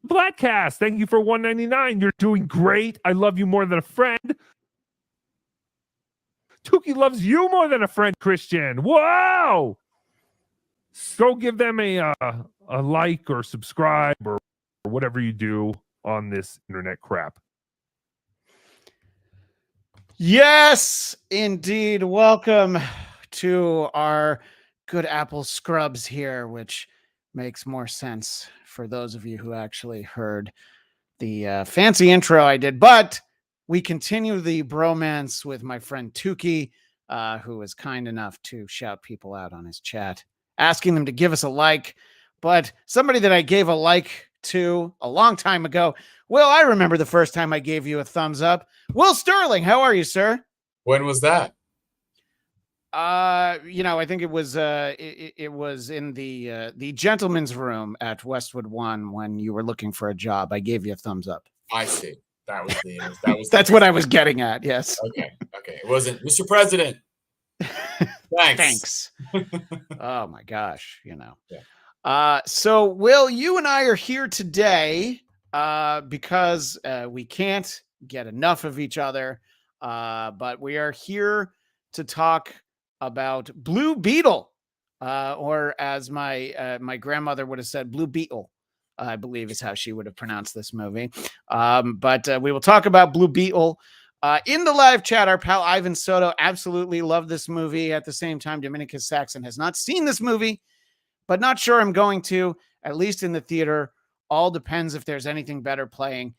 Bladtcast, thank you for $1.99. You're doing great. I love you more than a friend. Tukey loves you more than a friend, Christian. Wow! Go give them a like or subscribe or whatever you do on this internet crap. Yes, indeed. Welcome to our good Apple Scrubs here, which makes more sense for those of you who actually heard the fancy intro I did. But we continue the bromance with my friend Tukey, who was kind enough to shout people out on his chat, asking them to give us a like. But somebody that I gave a like to a long time ago, Will, I remember the first time I gave you a thumbs up. Will Starling, how are you, sir? When was that? I think it was it was in the gentleman's room at Westwood One when you were looking for a job. I gave you a thumbs up. I see. That was That's what I was getting at. Yes. Okay. It wasn't Mr. President. Thanks. Oh my gosh, Yeah. So Will, you and I are here today because we can't get enough of each other, but we are here to talk about Blue Beetle, or as my grandmother would have said, Blue Beetle, I believe is how she would have pronounced this movie. But we will talk about Blue Beetle. In the live chat, our pal Ivan Soto absolutely loved this movie. At the same time, Dominicus Saxon has not seen this movie, but not sure I'm going to, at least in the theater. All depends if there's anything better playing.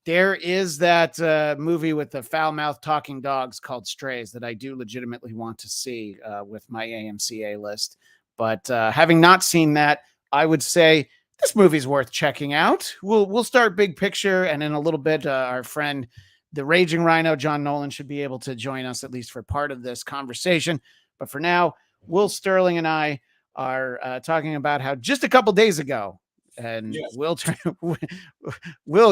There is that movie with the foul-mouthed talking dogs called Strays that I do legitimately want to see with my AMCA list. But having not seen that, I would say this movie's worth checking out. We'll start big picture, and in a little bit, our friend, the Raging Rhino John Nolan, should be able to join us at least for part of this conversation. But for now, Will Starling and I are talking about how just a couple days ago, and yes. Will,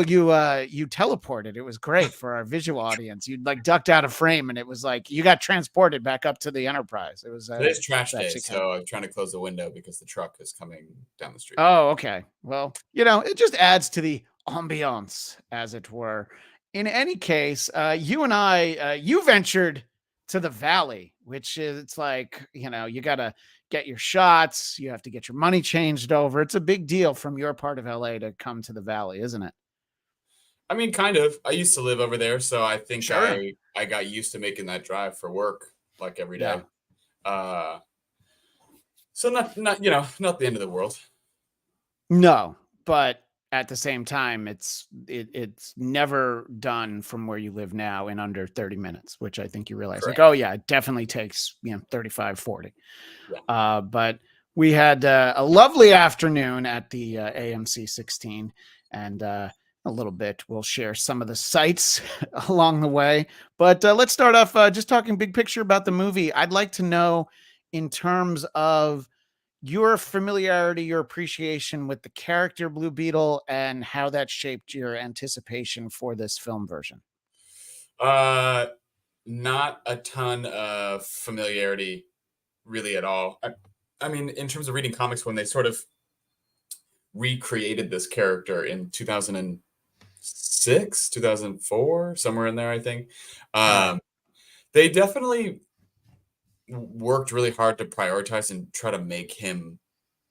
you teleported. It was great for our visual audience. You like ducked out of frame, and it was like you got transported back up to the Enterprise. It was today's trash day, so I'm trying to close the window because the truck is coming down the street. Oh, okay. Well, it just adds to the ambiance, as it were. In any case, you and I, you ventured to the Valley, which is, it's like, you got to get your shots. You have to get your money changed over. It's a big deal from your part of LA to come to the Valley, isn't it? I mean, kind of. I used to live over there, so I think sure. I got used to making that drive for work like every day. Yeah. So not the end of the world. No, but at the same time, it's never done from where you live now in under 30 minutes, which I think you realize. Correct. Like, oh yeah, it definitely takes 35, 40. Yeah. But we had a lovely afternoon at the AMC 16, and a little bit we'll share some of the sights along the way. But let's start off just talking big picture about the movie. I'd like to know, in terms of your familiarity, your appreciation with the character Blue Beetle, and how that shaped your anticipation for this film version. Not a ton of familiarity really at all. I mean, in terms of reading comics, when they sort of recreated this character in 2006, 2004, somewhere in there, I think, they definitely worked really hard to prioritize and try to make him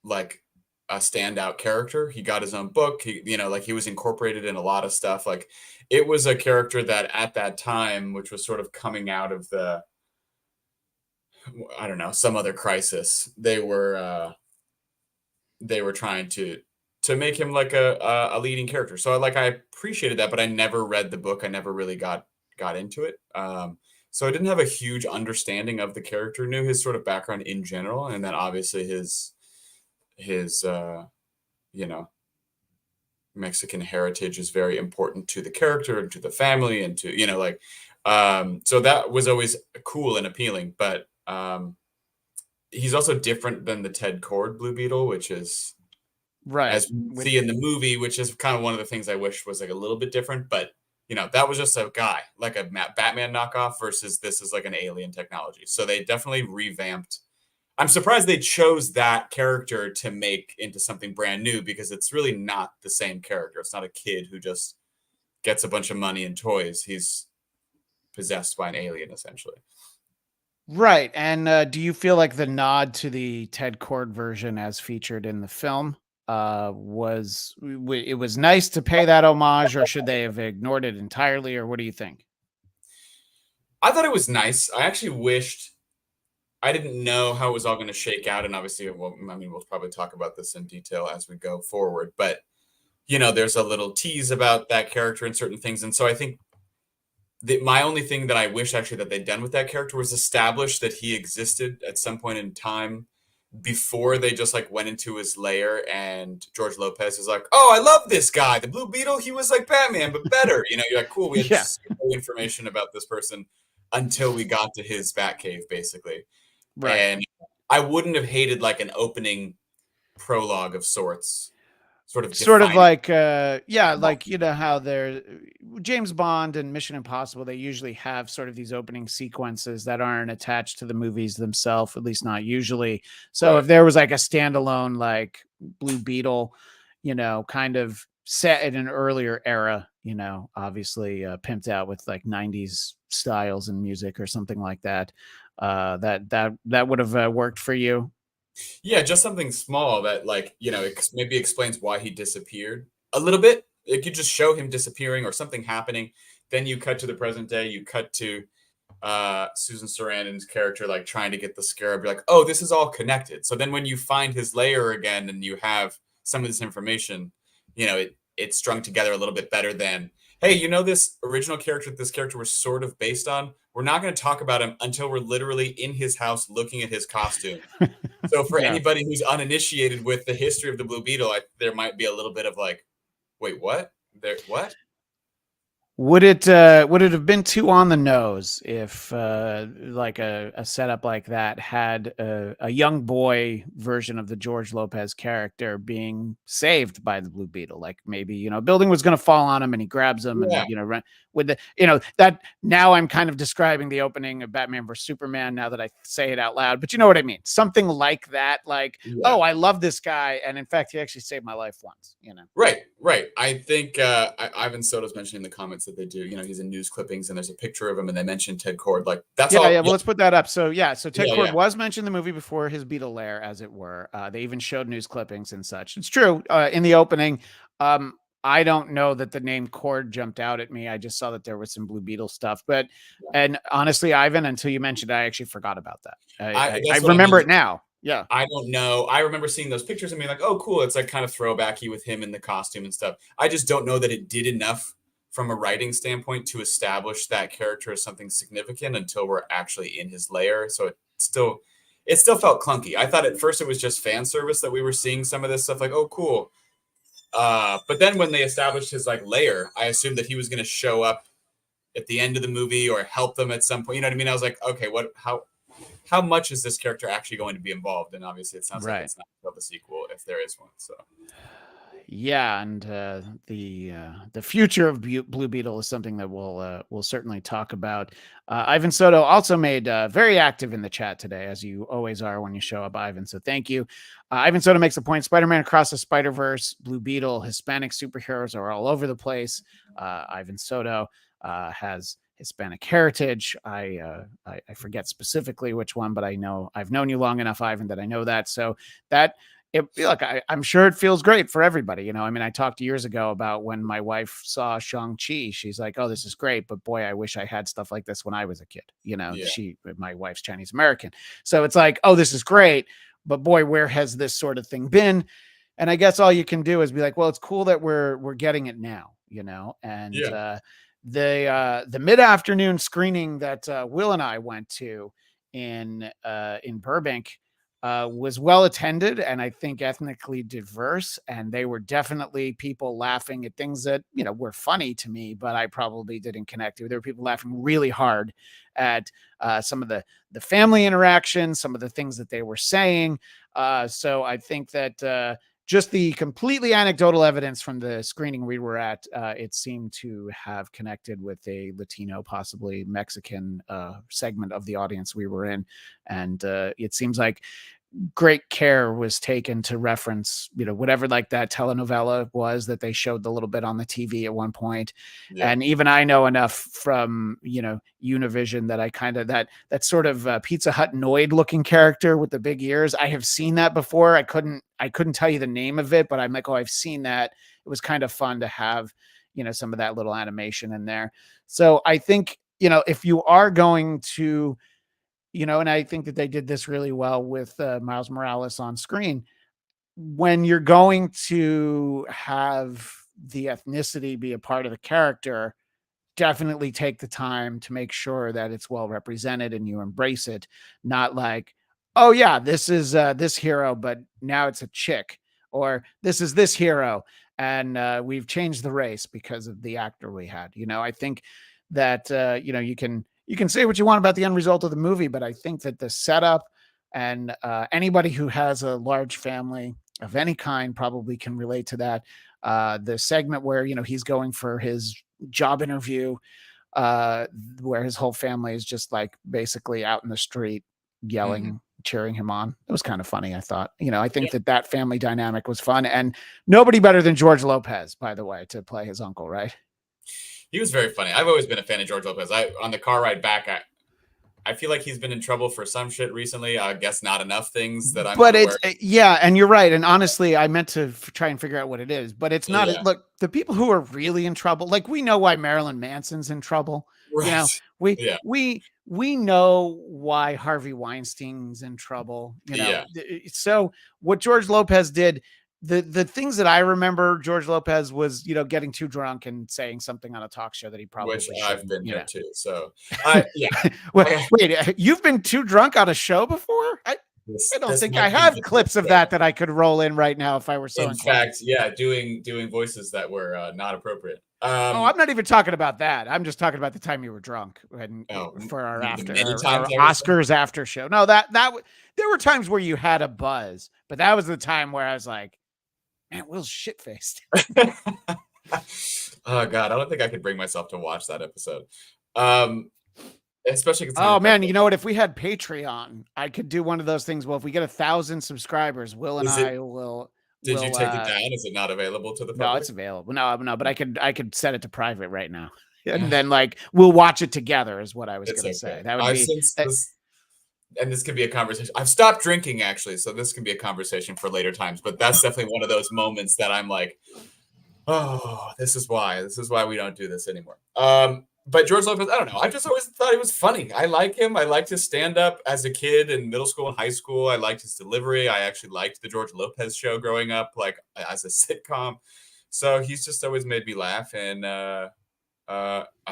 like a standout character. He got his own book. He was incorporated in a lot of stuff. Like, it was a character that at that time, which was sort of coming out of the, I don't know, some other crisis, they were trying to make him like a leading character. So I appreciated that, but I never read the book. I never really got into it. So I didn't have a huge understanding of the character, knew his sort of background in general. And then obviously his Mexican heritage is very important to the character and to the family and to, so that was always cool and appealing. But he's also different than the Ted Kord Blue Beetle, which is right, as we see in the movie, which is kind of one of the things I wish was like a little bit different. But that was just a guy, like a Batman knockoff, versus this is like an alien technology. So they definitely revamped I'm surprised they chose that character to make into something brand new, because it's really not the same character. It's not a kid who just gets a bunch of money and toys. He's possessed by an alien, essentially. Right. And do you feel like the nod to the Ted Kord version as featured in the film it was nice to pay that homage, or should they have ignored it entirely, or what do you think? I thought it was nice. I actually wished I didn't know how it was all going to shake out, and obviously, well, I mean, we'll probably talk about this in detail as we go forward. But there's a little tease about that character and certain things, and so I think my only thing that I wish actually that they'd done with that character was establish that he existed at some point in time before they just like went into his lair, and George Lopez is like, "Oh, I love this guy, the Blue Beetle. He was like Batman, but better." You're like, "Cool." We had Yeah. no information about this person until we got to his Batcave, basically. Right. And I wouldn't have hated like an opening prologue of sorts, sort of Like like how they're James Bond and Mission Impossible, they usually have sort of these opening sequences that aren't attached to the movies themselves, at least not usually. So Right. if there was like a standalone like Blue Beetle, kind of set in an earlier era, obviously pimped out with like 90s styles and music or something like that, that would have worked for you. Yeah, just something small that, like, maybe explains why he disappeared a little bit. It could just show him disappearing or something happening. Then you cut to the present day. You cut to Susan Sarandon's character, like, trying to get the scarab. You're like, oh, this is all connected. So then when you find his lair again and you have some of this information, it's strung together a little bit better than, hey, this original character that this character was sort of based on, we're not going to talk about him until we're literally in his house looking at his costume. So for anybody who's uninitiated with the history of the Blue Beetle, there might be a little bit of like, wait, what? What? Would it have been too on the nose if like a setup like that had a young boy version of the George Lopez character being saved by the Blue Beetle? Like maybe, a building was going to fall on him and he grabs him and, run with the, that now I'm kind of describing the opening of Batman vs Superman now that I say it out loud, but you know what I mean? Something like that, like, oh, I love this guy. And in fact, he actually saved my life once, Right. I think Ivan Soto's mentioning in the comments that they do, he's in news clippings and there's a picture of him and they mentioned Ted Kord. Like, that's all. Yeah, well, let's put that up. So Ted Kord was mentioned in the movie before his Beetle lair, as it were. They even showed news clippings and such. It's true. In the opening, I don't know that the name Kord jumped out at me. I just saw that there was some Blue Beetle stuff. And honestly, Ivan, until you mentioned it, I actually forgot about that. I remember it now. Yeah. I don't know. I remember seeing those pictures and being like, oh, cool. It's like kind of throwbacky with him in the costume and stuff. I just don't know that it did enough from a writing standpoint to establish that character as something significant until we're actually in his lair. So it still felt clunky. I thought at first it was just fan service that we were seeing some of this stuff like, oh, cool. But then when they established his like lair, I assumed that he was going to show up at the end of the movie or help them at some point. You know what I mean? I was like, okay, how much is this character actually going to be involved? And obviously it sounds like it's not until the sequel, if there is one. So yeah, and the future of Blue Beetle is something that we'll certainly talk about. Ivan Soto also made very active in the chat today, as you always are when you show up, Ivan. So thank you. Ivan Soto makes a point: Spider-Man Across the Spider-Verse, Blue Beetle, Hispanic superheroes are all over the place. Ivan Soto has Hispanic heritage. I forget specifically which one, but I know I've known you long enough, Ivan, that I know that. So that. I'm sure it feels great for everybody. I mean, I talked years ago about when my wife saw Shang-Chi. She's like, oh, this is great, but boy, I wish I had stuff like this when I was a kid. My wife's Chinese American. So it's like, oh, this is great, but boy, where has this sort of thing been? And I guess all you can do is be like, well, it's cool that we're getting it now, and the mid-afternoon screening that Will and I went to in Burbank was well attended and I think ethnically diverse. And they were definitely people laughing at things that, were funny to me, but I probably didn't connect to. There were people laughing really hard at some of the family interactions, some of the things that they were saying. So I think that just the completely anecdotal evidence from the screening we were at, it seemed to have connected with a Latino, possibly Mexican segment of the audience we were in. And it seems like great care was taken to reference, whatever like that telenovela was that they showed the little bit on the TV at one point. Yeah. And even I know enough from, Univision that I kind of that sort of Pizza Hut Noid looking character with the big ears. I have seen that before. I couldn't tell you the name of it, but I'm like, oh, I've seen that. It was kind of fun to have, some of that little animation in there. So I think, if you are going to, and I think that they did this really well with Miles Morales on screen. When you're going to have the ethnicity be a part of the character, definitely take the time to make sure that it's well represented and you embrace it. Not like, oh yeah, this is this hero, but now it's a chick, or this is this hero, and we've changed the race because of the actor we had. I think that you can say what you want about the end result of the movie, but I think that the setup and anybody who has a large family of any kind probably can relate to that. The segment where, he's going for his job interview, where his whole family is just like basically out in the street yelling, cheering him on. It was kind of funny, I thought. I think that family dynamic was fun, and nobody better than George Lopez, by the way, to play his uncle, right? He was very funny. I've always been a fan of George Lopez. On the car ride back, I feel like he's been in trouble for some shit recently. I guess not enough things that I'm. But it's and you're right. And honestly, I meant to try and figure out what it is, but it's not. Yeah. Look, the people who are really in trouble, like we know why Marilyn Manson's in trouble. Right. We know why Harvey Weinstein's in trouble. So what George Lopez did. The things that I remember George Lopez was, getting too drunk and saying something on a talk show that he probably which I've been there too. So wait, you've been too drunk on a show before? I don't think I have clips of that I could roll in right now if I were so in inclined. fact, doing voices that were not appropriate. I'm not even talking about that. I'm just talking about the time you were drunk for our Oscars after show. No, that there were times where you had a buzz, but that was the time where I was like, man, Will's shit-faced. Oh God, I don't think I could bring myself to watch that episode. Especially. Oh man, you know what? If we had Patreon, I could do one of those things. Well, if we get 1,000 subscribers, Will and I will. Did you take it down? Is it not available to the public? No, it's available. No, but I could set it to private right now, and then we'll watch it together. Is what I was going to say. That would be. And this could be a conversation. I've stopped drinking actually, so this can be a conversation for later times. But that's definitely one of those moments that I'm like, oh, this is why we don't do this anymore. But George Lopez, I don't know. I just always thought he was funny. I like him. I liked his stand-up as a kid in middle school and high school. I liked his delivery. I actually liked the George Lopez show growing up, like as a sitcom. So he's just always made me laugh, and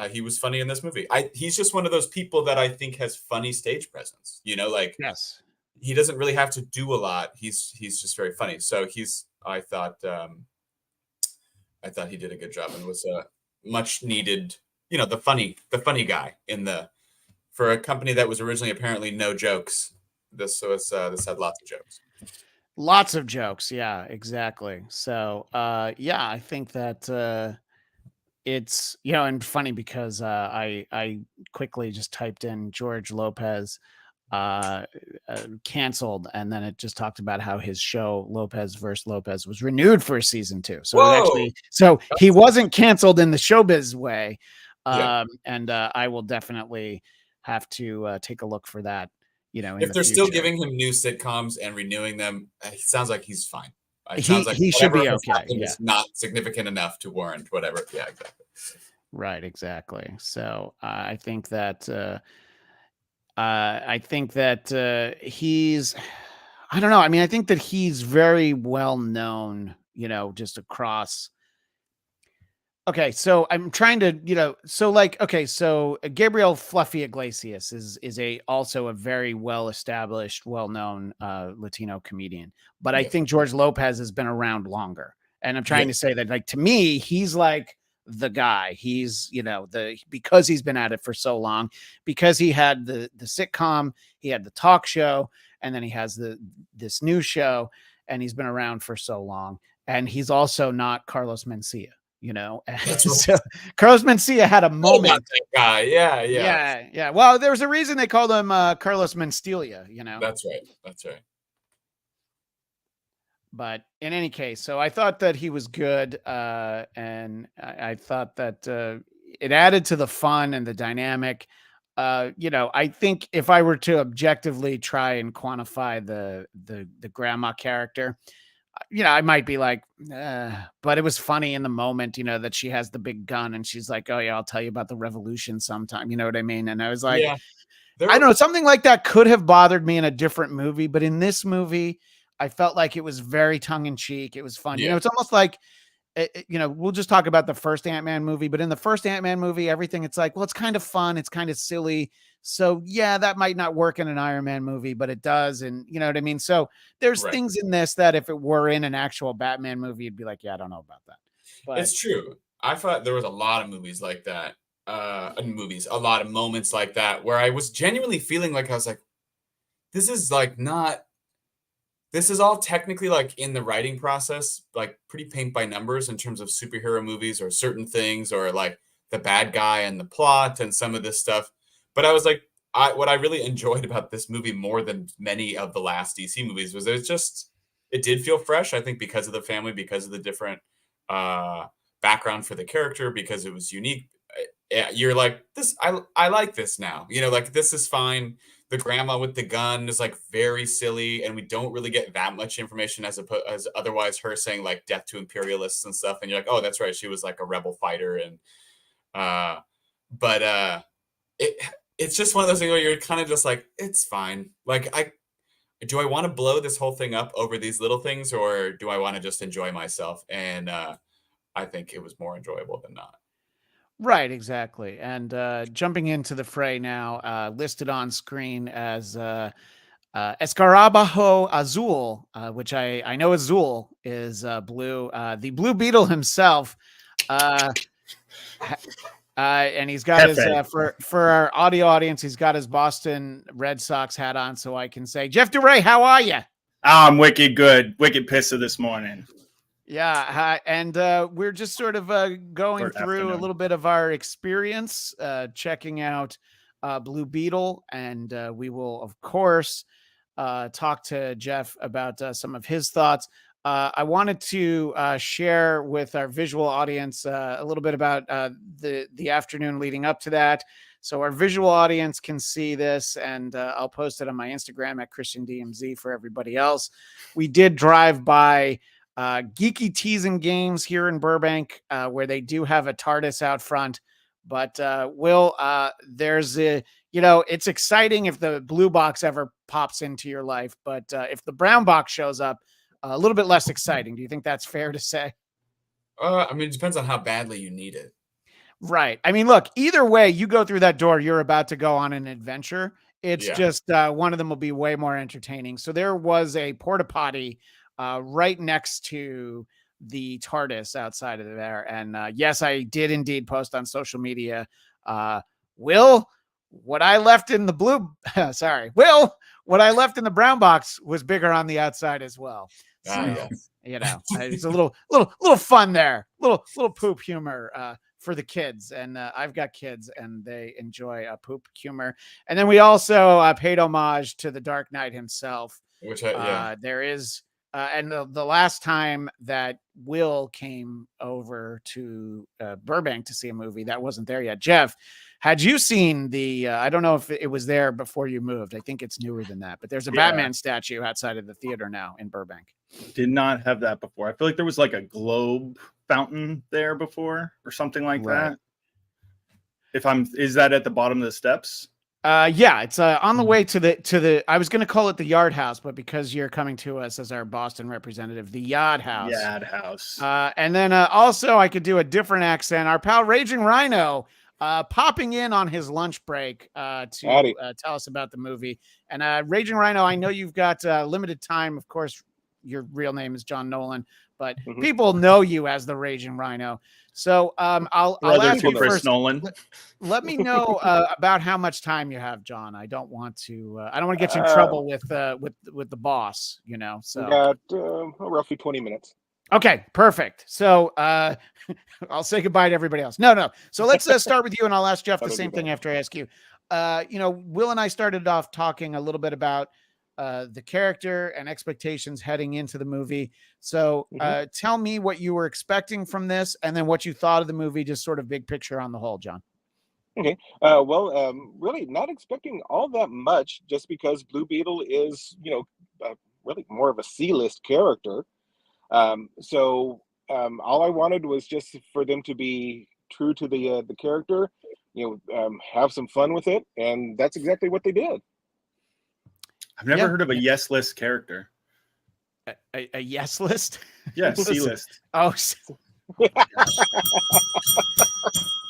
he was funny in this movie. He's just one of those people that I think has funny stage presence. Yes, he doesn't really have to do a lot. He's just very funny. So I thought he did a good job and was much needed. The funny guy for a company that was originally apparently no jokes. This had lots of jokes. Lots of jokes. Yeah, exactly. So, I think that it's, and funny because I quickly just typed in George Lopez canceled, and then it just talked about how his show Lopez vs. Lopez was renewed for season 2. So he wasn't canceled in the showbiz way. And I will definitely have to take a look for that. If they're still giving him new sitcoms and renewing them, it sounds like he's fine. He should be okay. It's not significant enough to warrant whatever. Yeah, exactly. Right, exactly. So I think that he's. I don't know. I mean, I think that he's very well known. Just across. Okay, so I'm trying to, so Gabriel Fluffy Iglesias is also a very well-established, well-known Latino comedian. But I think George Lopez has been around longer. And I'm trying to say that, to me, he's like the guy. He's, because he's been at it for so long, because he had the sitcom, he had the talk show, and then he has this new show, and he's been around for so long. And he's also not Carlos Mencia. So Carlos Mencia had a moment. That guy. Yeah. Well, there was a reason they called him Carlos Menstelia. That's right. But in any case, so I thought that he was good, and I thought that it added to the fun and the dynamic. I think if I were to objectively try and quantify the grandma character, I might be like, but it was funny in the moment, that she has the big gun and she's like, oh yeah, I'll tell you about the revolution sometime. You know what I mean? And I was like, Yeah. I don't know, something like that could have bothered me in a different movie, but in this movie, I felt like it was very tongue in cheek. It was fun. Yeah. It's almost like, we'll just talk about the first Ant-Man movie, but in the first Ant-Man movie, everything, it's like, well, it's kind of fun. It's kind of silly. So yeah, that might not work in an Iron Man movie, but it does. And you know what I mean? So there's Right. things in this that if it were in an actual Batman movie, you'd be like, yeah, I don't know about that. But It's true. I thought there was a lot of movies like that. A lot of moments like that where I was genuinely feeling like I was like, this is like not. This is all technically like in the writing process, like pretty paint by numbers in terms of superhero movies or certain things or like the bad guy and the plot and some of this stuff. But I was like, what I really enjoyed about this movie more than many of the last DC movies was it did feel fresh. I think because of the family, because of the different uh, background for the character, because it was unique. You're like this. I like this now. Like this is fine. The grandma with the gun is like very silly, and we don't really get that much information as otherwise her saying like death to imperialists and stuff. And you're like, oh, that's right, she was like a rebel fighter, and but it's just one of those things where you're kind of just like, it's fine. Like do I want to blow this whole thing up over these little things, or do I want to just enjoy myself? And I think it was more enjoyable than not. right, exactly. And jumping into the fray now, listed on screen as Escarabajo Azul, which I know Azul is blue. The Blue Beetle himself, and he's got his for our audio audience, he's got his Boston Red Sox hat on, so I can say, Jeff DeRay, how are you? I'm wicked good, wicked pissed this morning. Yeah, and we're just sort of going through a little bit of our experience, checking out Blue Beetle, and we will, of course, talk to Jeff about some of his thoughts. I wanted to share with our visual audience a little bit about the afternoon leading up to that. So our visual audience can see this, and I'll post it on my Instagram at ChristianDMZ for everybody else. We did drive by Geeky Teas and Games here in Burbank, where they do have a TARDIS out front. But Will, there's it's exciting if the blue box ever pops into your life, but if the brown box shows up, a little bit less exciting. Do you think that's fair to say? I mean, it depends on how badly you need it. Right. I mean, look, either way, you go through that door, you're about to go on an adventure. It's just one of them will be way more entertaining. So there was a porta potty right next to the TARDIS outside of there. And yes, I did indeed post on social media. Will, what I left in the blue, what I left in the brown box was bigger on the outside as well. So, yes. It's a little fun there, little poop humor for the kids. And I've got kids and they enjoy poop humor. And then we also paid homage to the Dark Knight himself, Which there is. And the last time that Will came over to Burbank to see a movie, that wasn't there yet. Jeff, had you seen the, I don't know if it was there before you moved. I think it's newer than that, but there's a Batman statue outside of the theater now in Burbank. Did not have that before. I feel like there was like a globe fountain there before or something like that. Is that at the bottom of the steps? Yeah, it's on the way to the I was going to call it the Yard House, but because you're coming to us as our Boston representative, the Yard House. Yard House. And then also I could do a different accent. Our pal Raging Rhino popping in on his lunch break to tell us about the movie. And Raging Rhino, I know you've got limited time. Of course, your real name is John Nolan, but people know you as the Raging Rhino. So I'll ask you first. Nolan. Let me know about how much time you have, John. I don't want to get you in trouble with the boss, So we got roughly 20 minutes. Okay, perfect. So I'll say goodbye to everybody else. No. So let's start with you, and I'll ask Jeff the same thing after I ask you. Will and I started off talking a little bit about the character and expectations heading into the movie. So tell me what you were expecting from this, and then what you thought of the movie, just sort of big picture on the whole, John. Okay. Really not expecting all that much, just because Blue Beetle is, really more of a C-list character. All I wanted was just for them to be true to the character, have some fun with it, and that's exactly what they did. I've never heard of a yes list character. A yes list? Yeah, C list. Oh,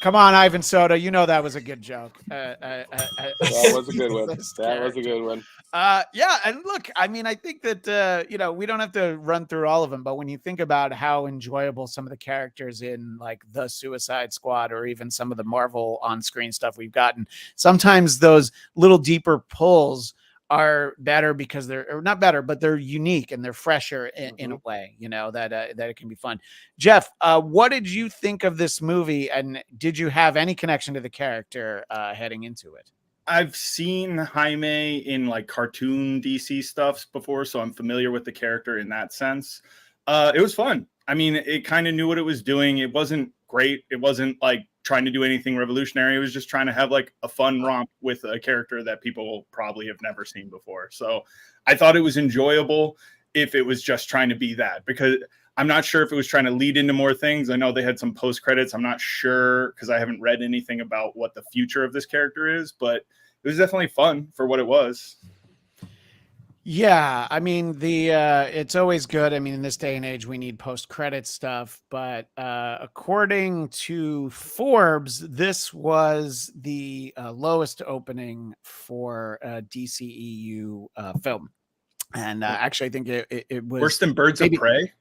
come on, Ivan Soda. You know that was a good joke. That was a good one. That was a good one. Yeah, and look, I mean, I think that we don't have to run through all of them, but when you think about how enjoyable some of the characters in like the Suicide Squad or even some of the Marvel on-screen stuff we've gotten, sometimes those little deeper pulls are better because they're not better, but they're unique and they're fresher in a way, that it can be fun. Jeff, what did you think of this movie, and did you have any connection to the character heading into it? I've seen Jaime in like cartoon DC stuff before, so I'm familiar with the character in that sense. It was fun. I mean, it kind of knew what it was doing. It wasn't great. It wasn't like trying to do anything revolutionary. It was just trying to have like a fun romp with a character that people probably have never seen before. So I thought it was enjoyable if it was just trying to be that, because I'm not sure if it was trying to lead into more things. I know they had some post credits. I'm not sure because I haven't read anything about what the future of this character is, but it was definitely fun for what it was. Yeah, I mean, it's always good. I mean, in this day and age, we need post-credit stuff. But according to Forbes, this was the lowest opening for a DCEU film. And actually, I think it was worse than Birds of Prey.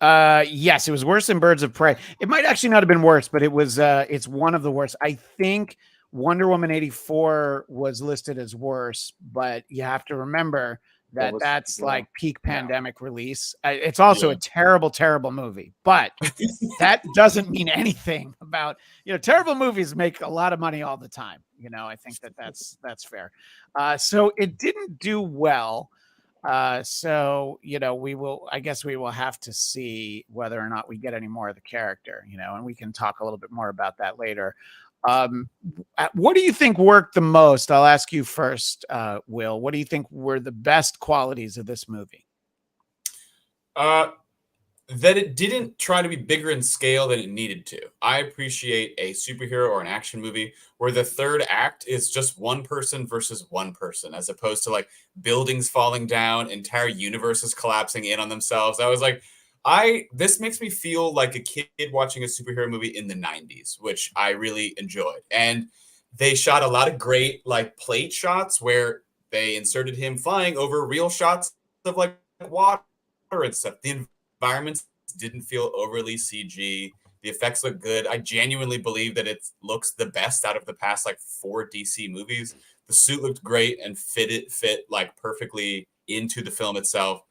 Yes, it was worse than Birds of Prey. It might actually not have been worse, but it was. It's one of the worst. I think Wonder Woman 84 was listed as worse, but you have to remember that's like peak pandemic release. It's also a terrible, terrible movie, but that doesn't mean anything about, terrible movies make a lot of money all the time. I think that's fair. So it didn't do well. So, we will have to see whether or not we get any more of the character, and we can talk a little bit more about that later. What do you think worked the most? I'll ask you first, Will. What do you think were the best qualities of this movie? That it didn't try to be bigger in scale than it needed to. I appreciate a superhero or an action movie where the third act is just one person versus one person, as opposed to like buildings falling down, entire universes collapsing in on themselves. I was like, this makes me feel like a kid watching a superhero movie in the 90s, which I really enjoyed. And they shot a lot of great like plate shots where they inserted him flying over real shots of like water and stuff. The environments didn't feel overly CG. The effects look good. I genuinely believe that it looks the best out of the past like 4 DC movies. The suit looked great and fit like perfectly into the film itself.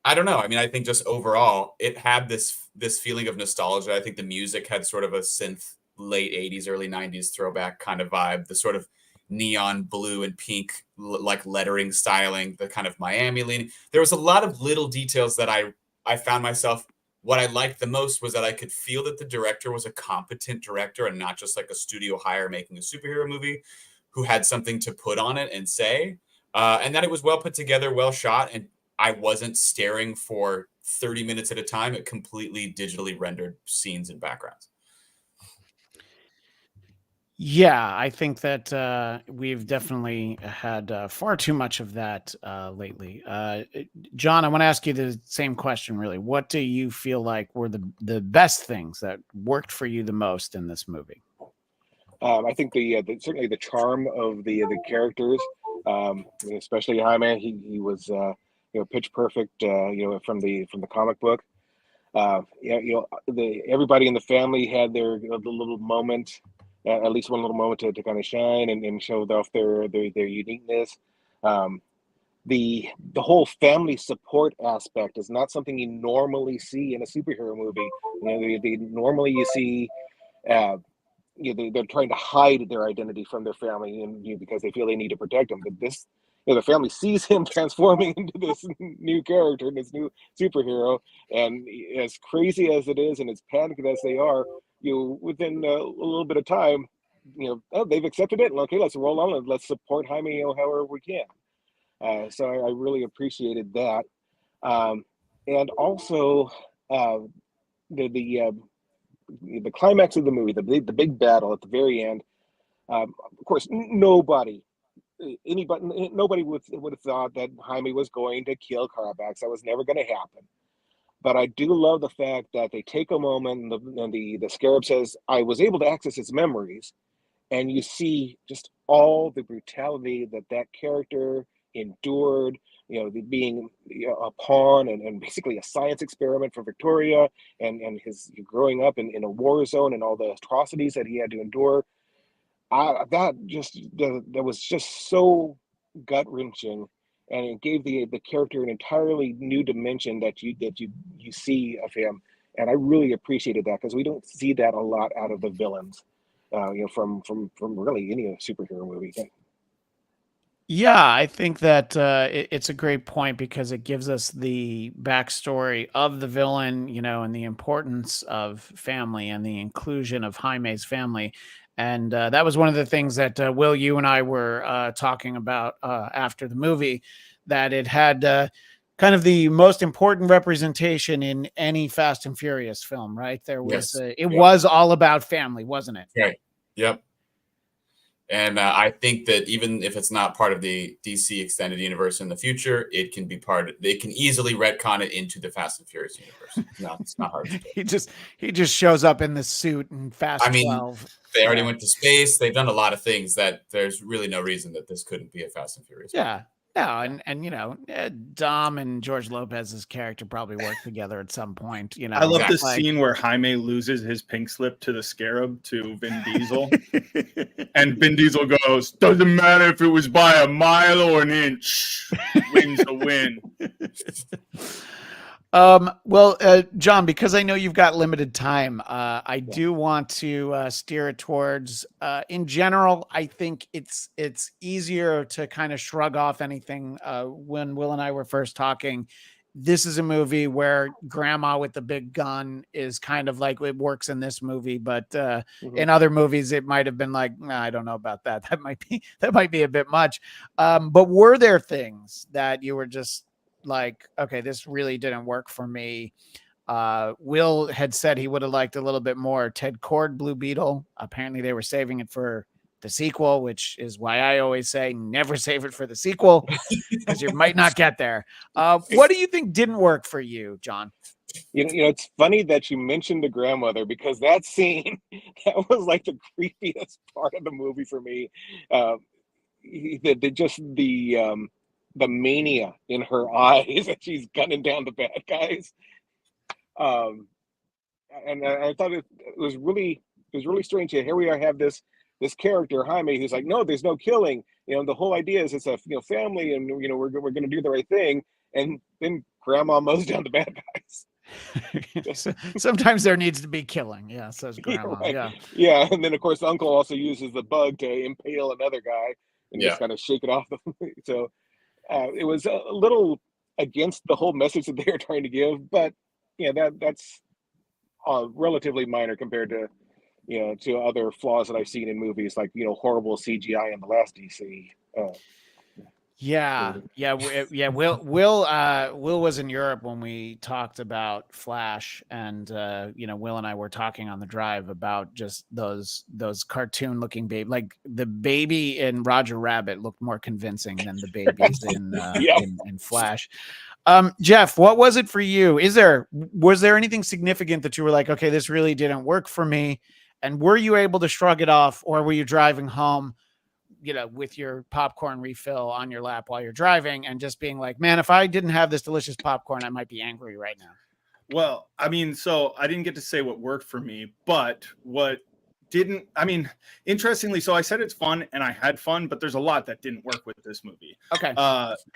I don't know. I mean, I think just overall, it had this feeling of nostalgia. I think the music had sort of a synth late 80s, early 90s throwback kind of vibe. The sort of neon blue and pink like lettering styling, the kind of Miami leaning. There was a lot of little details that I found myself. What I liked the most was that I could feel that the director was a competent director and not just like a studio hire making a superhero movie who had something to put on it and say, and that it was well put together, well shot, and I wasn't staring for 30 minutes at a time at completely digitally rendered scenes and backgrounds. Yeah, I think that we've definitely had far too much of that lately. John, I want to ask you the same question, really. What do you feel like were the best things that worked for you the most in this movie? I think certainly the charm of the characters, especially Jaime. He was pitch perfect. From the comic book. Everybody in the family had their little moment. At least one little moment to kind of shine and show off their uniqueness. The whole family support aspect is not something you normally see in a superhero movie. Normally you see, they're trying to hide their identity from their family, and because they feel they need to protect them. But this, the family sees him transforming into this new character, this new superhero, and as crazy as it is, and as panicked as they are, within a little bit of time, they've accepted it, and okay, let's roll on and let's support Jaime, however we can. So I really appreciated that, and also the climax of the movie, the big battle at the very end. Of course, nobody would have thought that Jaime was going to kill Carabax. That was never going to happen. But I do love the fact that they take a moment, and the Scarab says, "I was able to access his memories," and you see just all the brutality that character endured. Being a pawn and basically a science experiment for Victoria, and his growing up in a war zone and all the atrocities that he had to endure. That was just so gut wrenching, and it gave the character an entirely new dimension that you see of him, and I really appreciated that, because we don't see that a lot out of the villains, from really any superhero movie. Yeah, I think that it's a great point, because it gives us the backstory of the villain, and the importance of family and the inclusion of Jaime's family. And that was one of the things that, Will, you and I were talking about after the movie, that it had kind of the most important representation in any Fast and Furious film, right? There was, Yes. was all about family, wasn't it? Right. Yep. And I think that even if it's not part of the DC extended universe in the future, it can be they can easily retcon it into the Fast and Furious universe. No, it's not hard to do. he just shows up in the suit in Fast 12. They already went to space. They've done a lot of things that there's really no reason that this couldn't be a Fast and Furious movie. Yeah. No, and Dom and George Lopez's character probably worked together at some point. I love the scene where Jaime loses his pink slip to the Scarab to Vin Diesel, and Vin Diesel goes, "Doesn't matter if it was by a mile or an inch, win's a win." Well, John, because I know you've got limited time, I do want to steer it towards, in general, I think it's easier to kind of shrug off anything. When Will and I were first talking, this is a movie where grandma with the big gun is kind of like, it works in this movie, but in other movies, it might have been like, nah, I don't know about that. That might be a bit much. But were there things that you were just like, okay, this really didn't work for me? Will had said he would have liked a little bit more Ted Kord Blue Beetle. Apparently they were saving it for the sequel, which is why I always say never save it for the sequel, because you might not get there. What do you think didn't work for you, John? It's funny that you mentioned the grandmother, because that scene, that was like the creepiest part of the movie for me. The mania in her eyes that she's gunning down the bad guys. And I thought it was really strange. Here we are, have this character Jaime who's like, no, there's no killing. The whole idea is it's a family, and we're going to do the right thing. And then grandma mows down the bad guys. Sometimes there needs to be killing. Yeah, says grandma. Right. Yeah, and then of course uncle also uses the bug to impale another guy and just kind of shake it off. So it was a little against the whole message that they were trying to give, but that's relatively minor compared to to other flaws that I've seen in movies, like horrible CGI in the last DC. Will was in Europe when we talked about Flash, and Will and I were talking on the drive about just those cartoon looking baby, like the baby in Roger Rabbit looked more convincing than the babies in Flash. Jeff, what was it for you? Was there anything significant that you were like, okay, this really didn't work for me? And were you able to shrug it off, or were you driving home, with your popcorn refill on your lap while you're driving and just being like, man, if I didn't have this delicious popcorn, I might be angry right now? Well, so I didn't get to say what worked for me, but what didn't, interestingly, so I said it's fun and I had fun, but there's a lot that didn't work with this movie. Okay.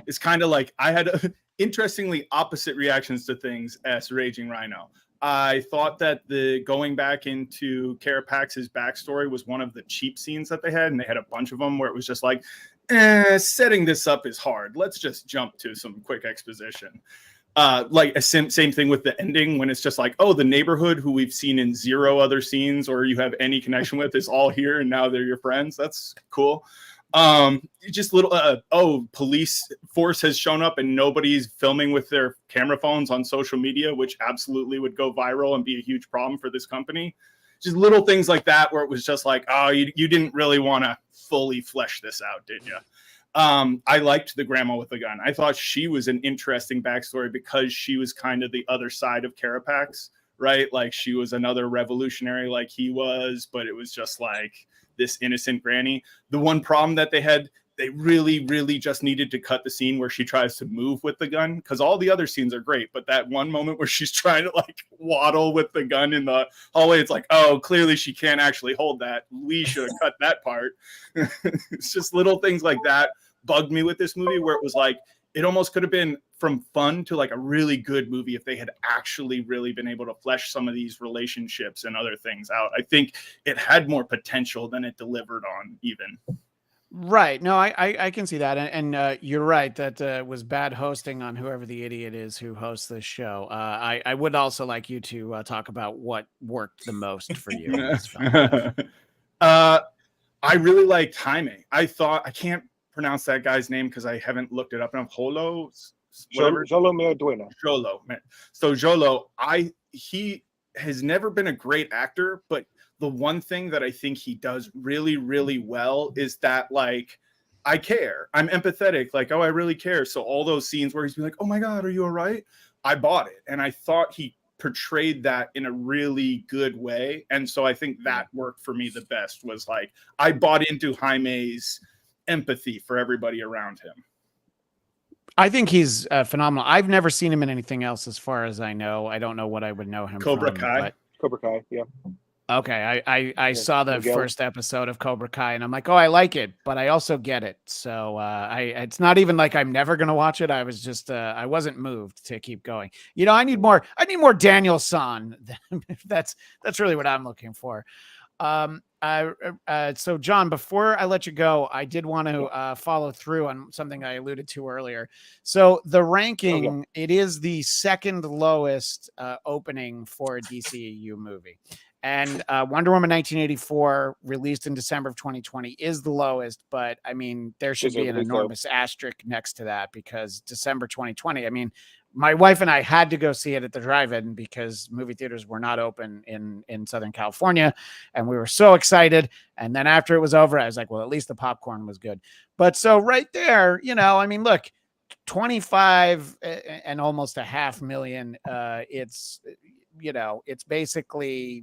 It's kind of like I had interestingly opposite reactions to things as Raging Rhino. I thought that the going back into Carapax's backstory was one of the cheap scenes that they had, and they had a bunch of them where it was just like, Setting this up is hard. Let's just jump to some quick exposition. Like same thing with the ending when it's just like, oh, the neighborhood who we've seen in 0 other scenes or you have any connection with is all here and now they're your friends. That's cool. Just little police force has shown up and nobody's filming with their camera phones on social media, which absolutely would go viral and be a huge problem for this company. Just little things like that where it was just like, oh, you didn't really want to fully flesh this out, did you? I liked the grandma with the gun. I thought she was an interesting backstory because she was kind of the other side of Carapax, right? Like she was another revolutionary like he was, but it was just like this innocent granny. The one problem that they had, they really, really just needed to cut the scene where she tries to move with the gun because all the other scenes are great. But that one moment where she's trying to like waddle with the gun in the hallway, it's like, oh, clearly she can't actually hold that. We should have cut that part. It's just little things like that bugged me with this movie where it was like, it almost could have been from fun to like a really good movie if they had actually really been able to flesh some of these relationships and other things out. I think it had more potential than it delivered on even. Right. No, I can see that. And you're right. That was bad hosting on whoever the idiot is who hosts this show. I would also like you to talk about what worked the most for you in this film. I really liked Jaime. I can't pronounce that guy's name because I haven't looked it up enough. Jolo Meduena. Jolo. So Jolo, he has never been a great actor, but the one thing that I think he does really, really well is that like I care. I'm empathetic. Like, oh, I really care. So all those scenes where he's like, oh my God, are you all right? I bought it. And I thought he portrayed that in a really good way. And so I think that worked for me the best was like, I bought into Jaime's empathy for everybody around him. I think he's phenomenal. I've never seen him in anything else as far as I know. I don't know what I would know him Cobra from. Kai. Cobra Kai, yeah. Okay, I saw the Miguel. first episode of Cobra Kai and I'm like, oh, I like it, but I also get it. So it's not even like I'm never gonna watch it. I was just I wasn't moved to keep going. You know, I need more Daniel San. That's really what I'm looking for. So John, before I let you go, I did want to follow through on something I alluded to earlier. So the ranking, it is the second lowest opening for a DCEU movie. And Wonder Woman 1984, released in December of 2020, is the lowest. But I mean, there should be an enormous asterisk next to that because December 2020, I mean, my wife and I had to go see it at the drive-in because movie theaters were not open in Southern California. And we were so excited. And then after it was over, I was like, well, at least the popcorn was good. But so right there, you know, I mean, look, 25 and almost 500,000. It's, you know, it's basically,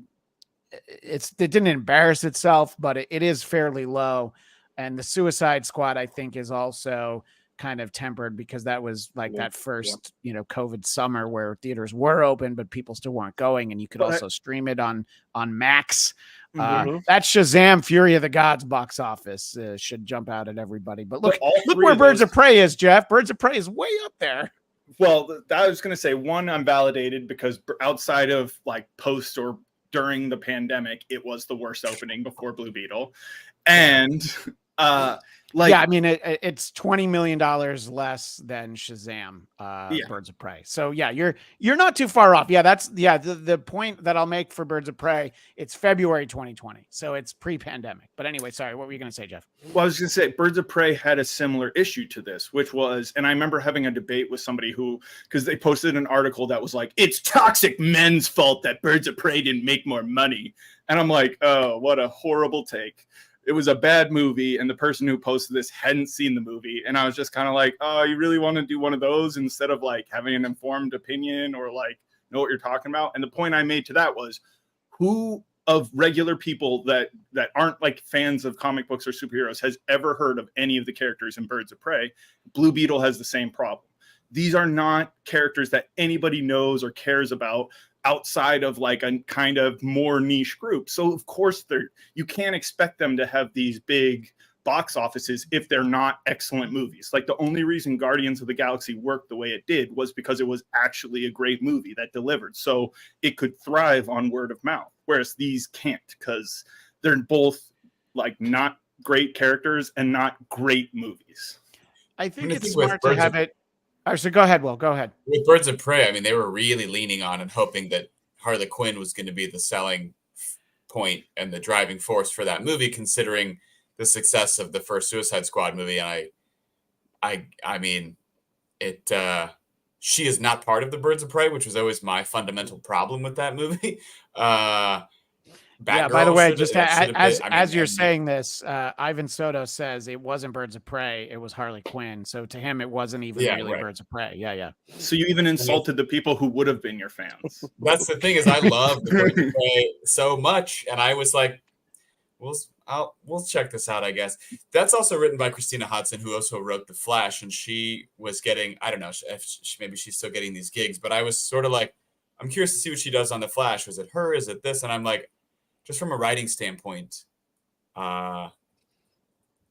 it didn't embarrass itself, but it is fairly low. And the Suicide Squad, I think, is also kind of tempered because that was like that first, you know, COVID summer where theaters were open, but people still weren't going. And you could also stream it on Max. That Shazam Fury of the Gods box office should jump out at everybody. But look where Birds of Prey is, Jeff. Birds of Prey is way up there. Well, I was going to say, one, I'm validated because outside of like post or during the pandemic, it was the worst opening before Blue Beetle. And I mean, it's $20 million less than Shazam, Birds of Prey. So yeah, you're not too far off. Yeah, that's the point that I'll make for Birds of Prey. It's February 2020, so it's pre-pandemic. But anyway, sorry, what were you going to say, Jeff? Well, I was going to say Birds of Prey had a similar issue to this, which was, and I remember having a debate with somebody because they posted an article that was like, it's toxic men's fault that Birds of Prey didn't make more money. And I'm like, oh, what a horrible take. It was a bad movie, and the person who posted this hadn't seen the movie. And I was just kind of like, oh, you really want to do one of those instead of like having an informed opinion or like know what you're talking about? And the point I made to that was, who of regular people that aren't like fans of comic books or superheroes has ever heard of any of the characters in Birds of Prey? Blue Beetle has the same problem. These are not characters that anybody knows or cares about outside of like a kind of more niche group. So of course you can't expect them to have these big box offices if they're not excellent movies. Like the only reason Guardians of the Galaxy worked the way it did was because it was actually a great movie that delivered. So it could thrive on word of mouth, whereas these can't because they're both like not great characters and not great movies. I think I it's think with smart to Birds have of- it. All right, so go ahead, Will. Go ahead. With Birds of Prey, I mean, they were really leaning on and hoping that Harley Quinn was going to be the selling point and the driving force for that movie, considering the success of the first Suicide Squad movie. And I mean, it. She is not part of the Birds of Prey, which was always my fundamental problem with that movie. Yeah, by the way, Batgirl just that should have been- I mean, as you're and- saying this, Ivan Soto says it wasn't Birds of Prey, it was Harley Quinn. So to him, it wasn't even Yeah, really right. Birds of Prey. Yeah, yeah. So you even insulted the people who would have been your fans. That's the thing is I love the Birds of Prey so much, and I was like, we'll check this out, I guess. That's also written by Christina Hodson, who also wrote The Flash, and she was getting, I don't know if maybe she's still getting these gigs, but I was sort of like, I'm curious to see what she does on The Flash. Was it her? Is it this? And I'm like, just from a writing standpoint,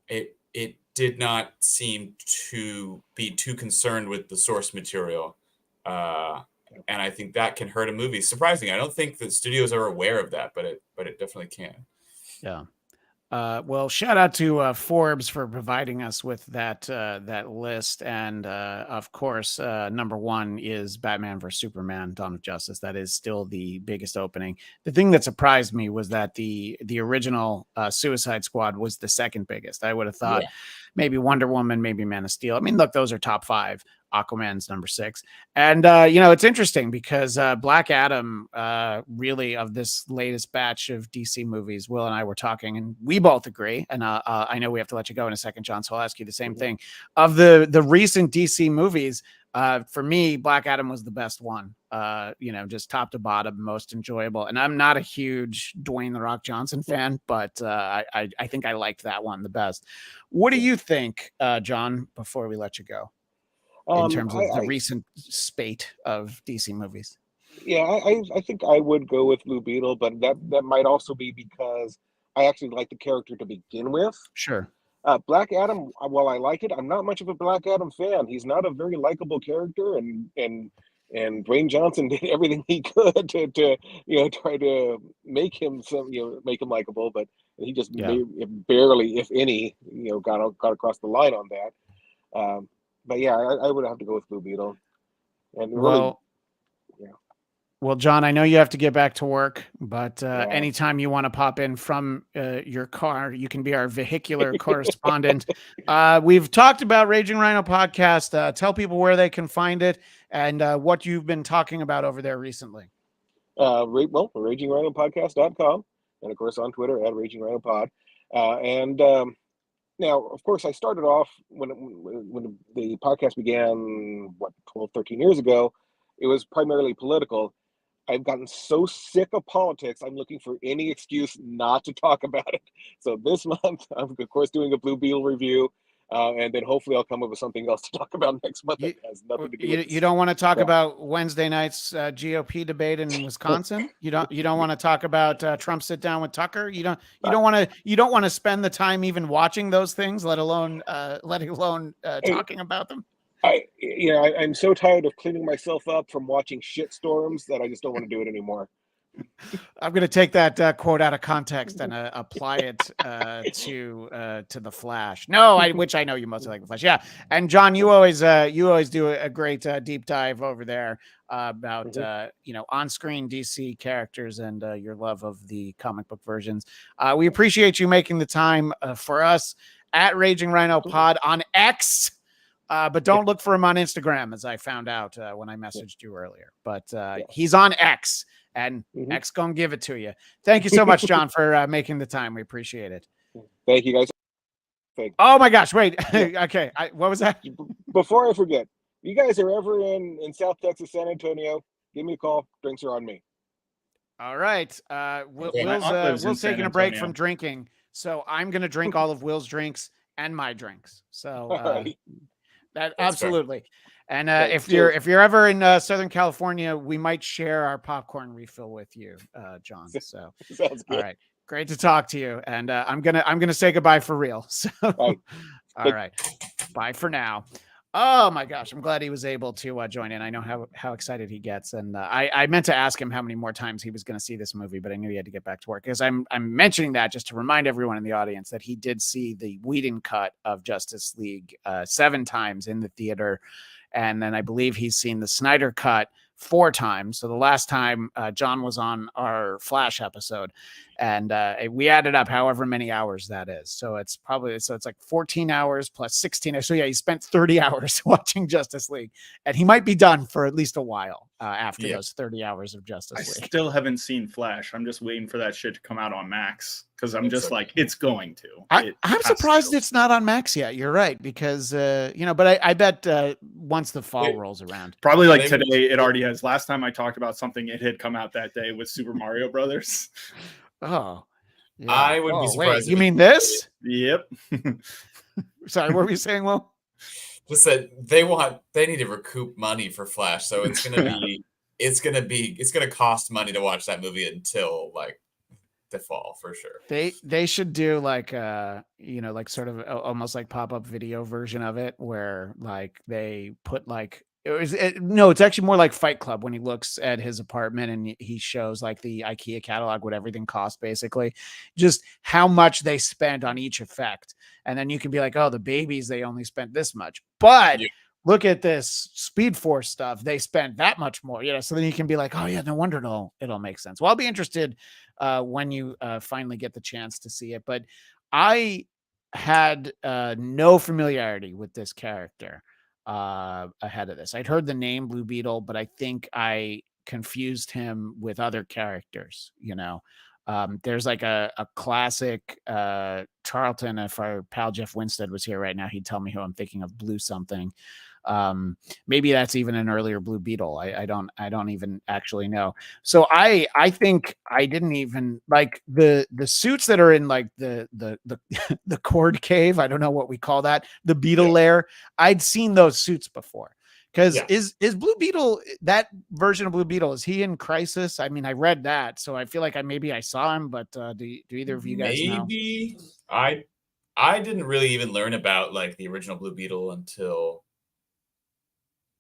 it did not seem to be too concerned with the source material. And I think that can hurt a movie. Surprising. I don't think that studios are aware of that, but it definitely can. Yeah. Well, shout out to Forbes for providing us with that list, and of course, number one is Batman vs Superman: Dawn of Justice. That is still the biggest opening. The thing that surprised me was that the original Suicide Squad was the second biggest. I would have thought maybe Wonder Woman, maybe Man of Steel. I mean, look, those are top 5. Aquaman's number 6. And, it's interesting because Black Adam, really of this latest batch of DC movies, Will and I were talking, and we both agree. And I know we have to let you go in a second, John, so I'll ask you the same thing. Of the recent DC movies, for me, Black Adam was the best one, just top to bottom, most enjoyable. And I'm not a huge Dwayne "The Rock" Johnson fan, but I think I liked that one the best. What do you think, John, before we let you go? In terms of the recent spate of DC movies. Yeah, I think I would go with Blue Beetle, but that might also be because I actually like the character to begin with. Sure. Black Adam, while I like it, I'm not much of a Black Adam fan. He's not a very likable character, and Dwayne Johnson did everything he could to try to make him likable, but he just barely, if any, got across the line on that. But yeah, I would have to go with Blue Beetle. And really, well, John, I know you have to get back to work, but anytime you want to pop in from your car, you can be our vehicular correspondent. We've talked about Raging Rhino Podcast. Tell people where they can find it and what you've been talking about over there recently. RagingRhinoPodcast.com, and of course on Twitter at Raging Rhino Pod. Now, of course, I started off when the podcast began, 12, 13 years ago. It was primarily political. I've gotten so sick of politics, I'm looking for any excuse not to talk about it. So this month, I'm, of course, doing a Blue Beetle review, and then hopefully I'll come up with something else to talk about next month that has nothing to do with this. You don't want to talk about Wednesday night's GOP debate in Wisconsin? You don't want to talk about Trump sit down with Tucker? You don't want to spend the time even watching those things, let alone talking about them? I'm so tired of cleaning myself up from watching shitstorms that I just don't want to do it anymore. I'm going to take that quote out of context and apply it to the Flash. No, which I know you mostly like the Flash. Yeah, and John, you always do a great deep dive over there about on-screen DC characters and your love of the comic book versions. We appreciate you making the time for us at Raging Rhino Pod on X. But don't look for him on Instagram, as I found out when I messaged you earlier. But he's on X, and X gonna give it to you. Thank you so much, John, for making the time. We appreciate it. Thank you, guys. Oh my gosh! Wait. Okay. What was that? Before I forget, you guys are ever in South Texas, San Antonio? Give me a call. Drinks are on me. All right. Will's taking a break from drinking, so I'm gonna drink all of Will's drinks and my drinks. So. That's absolutely. Fair. And if you're ever in Southern California, we might share our popcorn refill with you, John. So sounds good. All right, great to talk to you. And I'm gonna say goodbye for real. So all right, bye for now. Oh my gosh, I'm glad he was able to join in. I know how excited he gets, and I meant to ask him how many more times he was going to see this movie, but I knew he had to get back to work. Because I'm mentioning that just to remind everyone in the audience that he did see the Whedon cut of Justice League 7 times in the theater, and then I believe he's seen the Snyder cut 4 times. So the last time John was on our Flash episode, and we added up however many hours that is. So it's like 14 hours plus 16. So yeah, he spent 30 hours watching Justice League, and he might be done for at least a while after those 30 hours of Justice I League. still haven't seen Flash. I'm just waiting for that shit to come out on Max because I'm just like, it's going to. I'm surprised it's not on Max yet. You're right, because but I bet once the fall rolls around, probably like today, it already has. Last time I talked about something, it had come out that day with Super Mario Brothers. Oh, yeah. I would be surprised. Wait, you mean this? Yep. Sorry, what were you saying, Will? Just that they need to recoup money for Flash, so it's gonna cost money to watch that movie until like the fall for sure. They should do like like sort of almost like pop-up video version of it where like they put like it's actually more like Fight Club when he looks at his apartment and he shows like the IKEA catalog, what everything costs, basically just how much they spent on each effect. And then you can be like, oh, the babies, they only spent this much, but look at this Speed Force stuff, they spent that much more, so then you can be like, oh yeah, no wonder it'll make sense. Well, I'll be interested when you finally get the chance to see it. But I had no familiarity with this character ahead of this. I'd heard the name Blue Beetle, but I think I confused him with other characters. There's like a classic Charlton. If our pal Jeff Winstead was here right now, he'd tell me who I'm thinking of. Blue something. Maybe that's even an earlier Blue Beetle. I don't even actually know. So I think I didn't even like the suits that are in like the cord cave. I don't know what we call that. The Beetle lair. I'd seen those suits before. Because is Blue Beetle, that version of Blue Beetle, is he in Crisis? I mean, I read that, so I feel like I saw him, but do either of you guys know? Maybe I didn't really even learn about like the original Blue Beetle until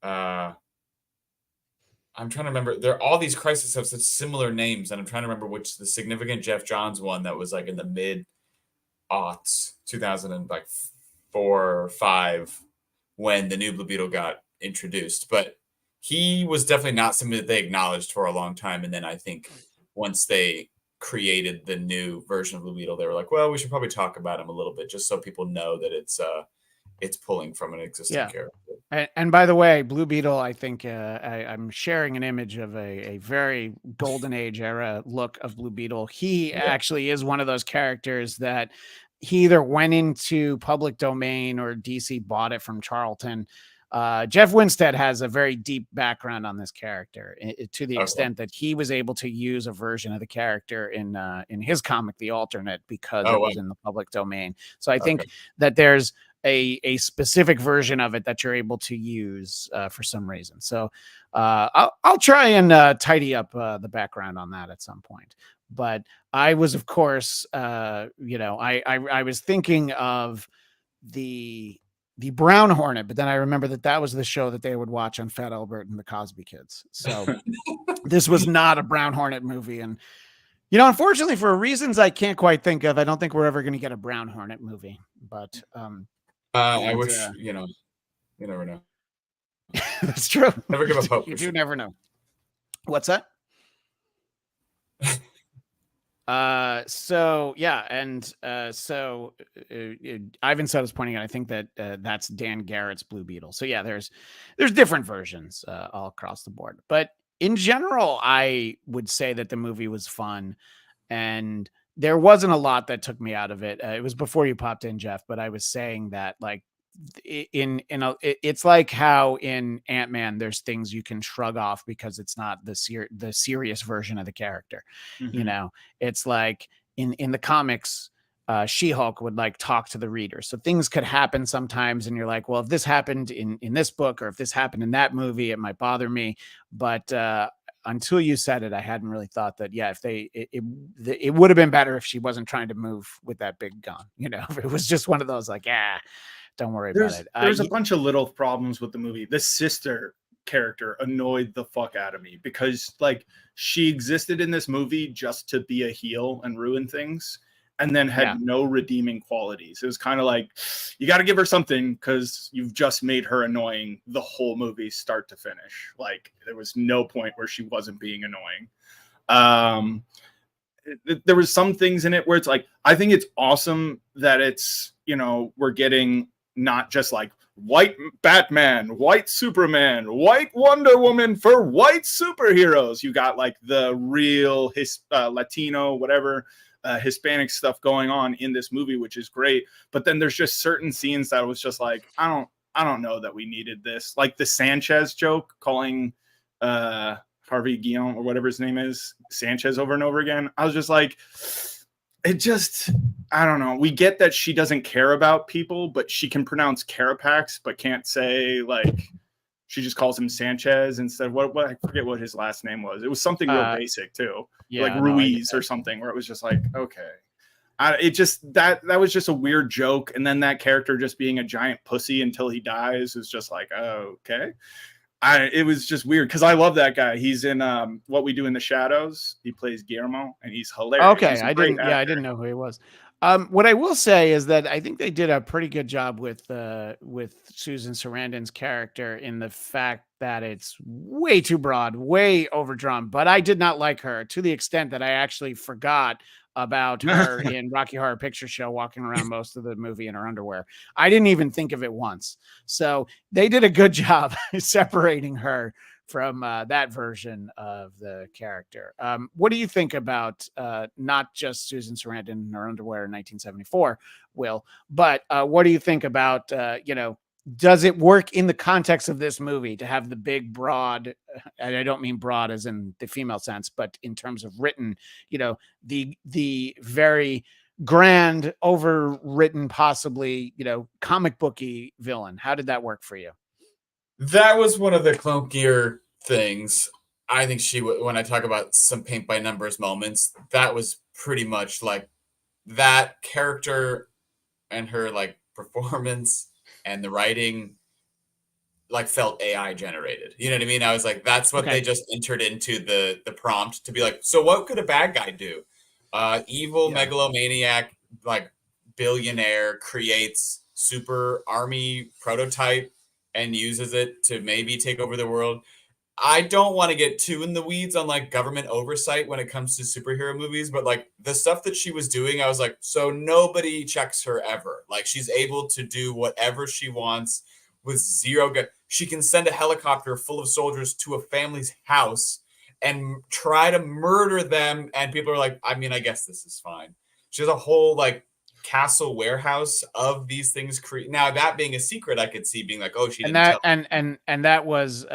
I'm trying to remember. There are all these Crisis have such similar names, and I'm trying to remember which the significant Jeff Johns one that was like in the mid-aughts, 2004 or 5, when the new Blue Beetle got introduced. But he was definitely not something that they acknowledged for a long time. And then I think once they created the new version of Blue Beetle, they were like, well, we should probably talk about him a little bit just so people know that it's pulling from an existing character. And by the way, Blue Beetle, I think I'm sharing an image of a very golden age era look of Blue Beetle. He actually is one of those characters that he either went into public domain or DC bought it from Charlton. Jeff Winstead has a very deep background on this character to the extent that he was able to use a version of the character in his comic, The Alternate, because it was in the public domain. So I think that there's a specific version of it that you're able to use for some reason. So I'll try and tidy up the background on that at some point. But I was, of course, I was thinking of the Brown Hornet, but then I remember that was the show that they would watch on Fat Albert and the Cosby Kids. So this was not a Brown Hornet movie. And, unfortunately, for reasons I can't quite think of, I don't think we're ever going to get a Brown Hornet movie. But I wish, you never know. That's true. Never give up hope. You do never know. What's that? So Ivan Soto is pointing out, I think that that's Dan Garrett's Blue Beetle. So yeah, there's different versions all across the board, but in general, I would say that the movie was fun, and there wasn't a lot that took me out of it. It was before you popped in, Jeff, but I was saying that like it's like how in Ant-Man there's things you can shrug off because it's not the serious version of the character. It's like in the comics, She-Hulk would like talk to the reader, so things could happen sometimes and you're like, well, if this happened in this book or if this happened in that movie, it might bother me. But until you said it, I hadn't really thought that. Yeah, if it would have been better if she wasn't trying to move with that big gun. If it was just one of those like, Don't worry about it. There's a bunch of little problems with the movie. The sister character annoyed the fuck out of me because like she existed in this movie just to be a heel and ruin things, and then had no redeeming qualities. It was kind of like, you got to give her something because you've just made her annoying the whole movie start to finish. Like there was no point where she wasn't being annoying. There was some things in it where it's like, I think it's awesome that it's, you know, we're getting not just like white Batman, white Superman, white Wonder Woman for white superheroes. You got like the real Latino, whatever, Hispanic stuff going on in this movie, which is great. But then there's just certain scenes that was just like, I don't know that we needed this. Like the Sanchez joke, calling Harvey Guillaume or whatever his name is, Sanchez over and over again. I was just like, I don't know. We get that she doesn't care about people, but she can pronounce Carapax, but can't say like, she just calls him Sanchez instead of what I forget what his last name was. It was something real basic too. Like Ruiz or something, where it was just like, okay. That was just a weird joke. And then that character just being a giant pussy until he dies is just like, oh, okay. It was just weird because I love that guy. He's in What We Do in the Shadows. He plays Guillermo, and he's hilarious. Okay, he's I didn't know who he was. What I will say is that I think they did a pretty good job with Susan Sarandon's character in the fact that it's way too broad, way overdrawn. But I did not like her to the extent that I actually forgot about her in Rocky Horror Picture Show walking around most of the movie in her underwear. I didn't even think of it once. So they did a good job separating her from that version of the character. What do you think about not just Susan Sarandon in her underwear in 1974, Will, but what do you think about, does it work in the context of this movie to have the big, broad, and I don't mean broad as in the female sense, but in terms of written, the very grand, overwritten, possibly, comic booky villain? How did that work for you? That was one of the clunkier things. I think when I talk about some paint by numbers moments, that was pretty much like that character and her like performance and the writing like felt AI generated. You know what I mean? I was like, that's what they just entered into the prompt to be like, so what could a bad guy do? Evil megalomaniac, like billionaire, creates super army prototype and uses it to maybe take over the world. I don't want to get too in the weeds on like government oversight when it comes to superhero movies, but like the stuff that she was doing, I was like, so nobody checks her ever. Like she's able to do whatever she wants with zero good. She can send a helicopter full of soldiers to a family's house and try to murder them. And people are like, I mean, I guess this is fine. She has a whole like castle warehouse of these things. Now that being a secret, I could see being like, oh, she didn't tell. And that was